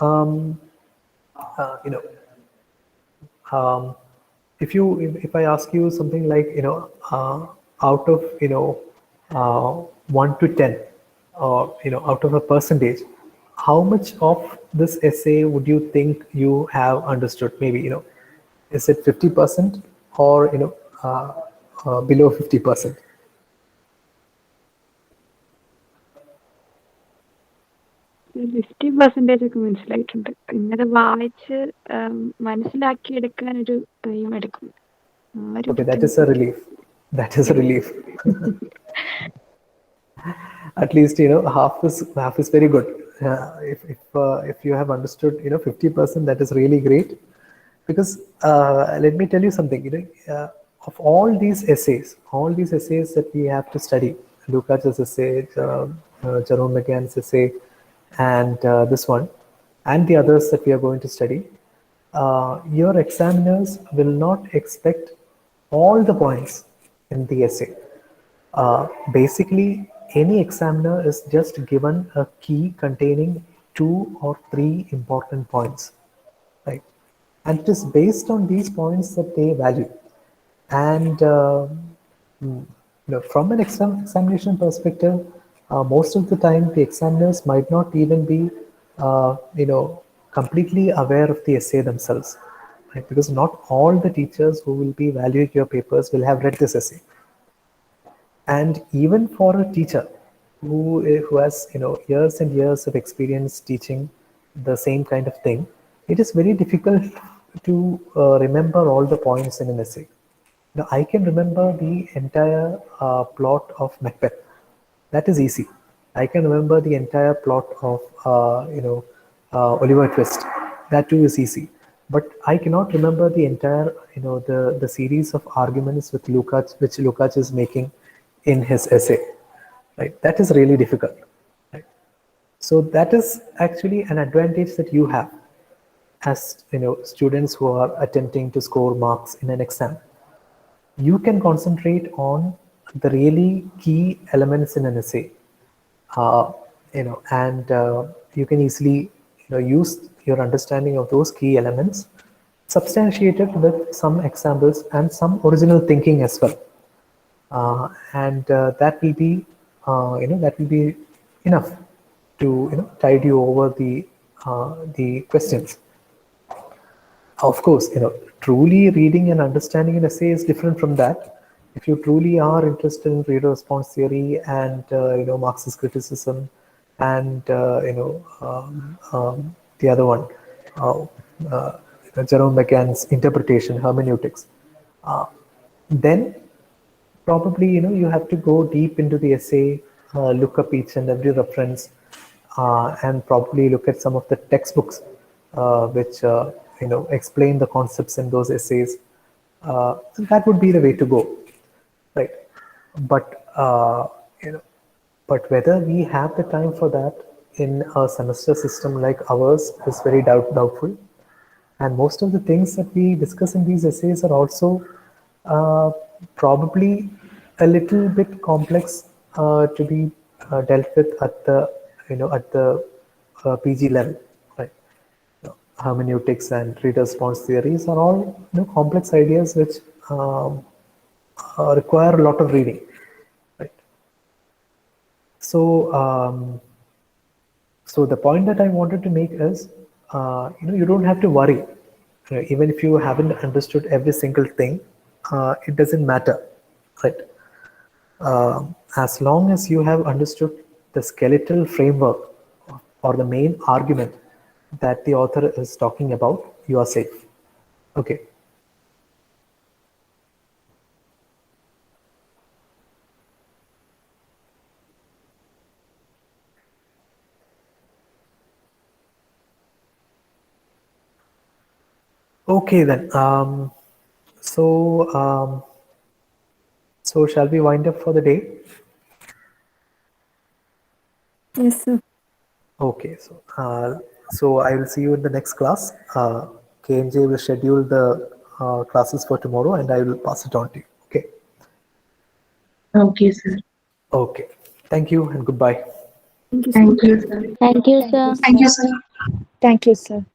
um, uh, you know um, if I ask you something like out of 1 to 10, or out of a percentage, how much of this essay would you think you have understood? Maybe is it 50%, or below 50%? 50% ഒക്കെ മനസ്സിലായിട്ടുണ്ട്. പിന്നെ അത് വായിച്ച് മനസ്സിലാക്കിയെടുക്കാനൊരു time എടുക്കും. Okay, that is a relief. That is a relief. At least half is very good. If you have understood 50%, that is really great. because let me tell you something. Of all these essays that we have to study, Lukács' essay, Jerome McGann's essay, and this one, and the others that we are going to study, your examiners will not expect all the points in the essay. Basically, any examiner is just given a key containing 2 or 3 important points, right? And it is based on these points that they value. And from an examination perspective, most of the time the examiners might not even be, completely aware of the essay themselves, right? Because not all the teachers who will be valuing your papers will have read this essay. And even for a teacher who has years and years of experience teaching the same kind of thing, it is very difficult to remember all the points in an essay. Now, I can remember the entire plot of Macbeth. That is easy. I can remember the entire plot of Oliver Twist. That too is easy. But I cannot remember the entire the series of arguments which Lukács is making in his essay. Right. That is really difficult. Right. So that is actually an advantage that you have as students who are attempting to score marks in an exam. You can concentrate on the really key elements in an essay, and you can easily use your understanding of those key elements substantiated with some examples and some original thinking as well, and that will be enough to tide you over the questions. Of course, truly reading and understanding an essay is different from that. If you truly are interested in reader response theory and Marxist criticism and the other one, uh, Jerome McGann's interpretation, hermeneutics, then probably you have to go deep into the essay, look up each and every reference, and probably look at some of the textbooks which explain the concepts in those essays. So that would be the way to go, right? But but whether we have the time for that in a semester system like ours is very doubtful. And most of the things that we discuss in these essays are also uh, probably a little bit complex to be dealt with at the PG level, right? Hermeneutics and reader response theories are all complex ideas which require a lot of reading, right? So so the point that I wanted to make is, you don't have to worry. Even if you haven't understood every single thing, it doesn't matter, right? As long as you have understood the skeletal framework or the main argument that the author is talking about, you are safe. Okay. Okay then. So shall we wind up for the day? Yes, sir. Okay. So I will see you in the next class. KMJ will schedule the classes for tomorrow, and I will pass it on to you. Okay. Okay, sir. Okay. Thank you and goodbye. Thank you, sir. Thank you, sir. Thank you, sir. Thank you, sir. Thank you, sir.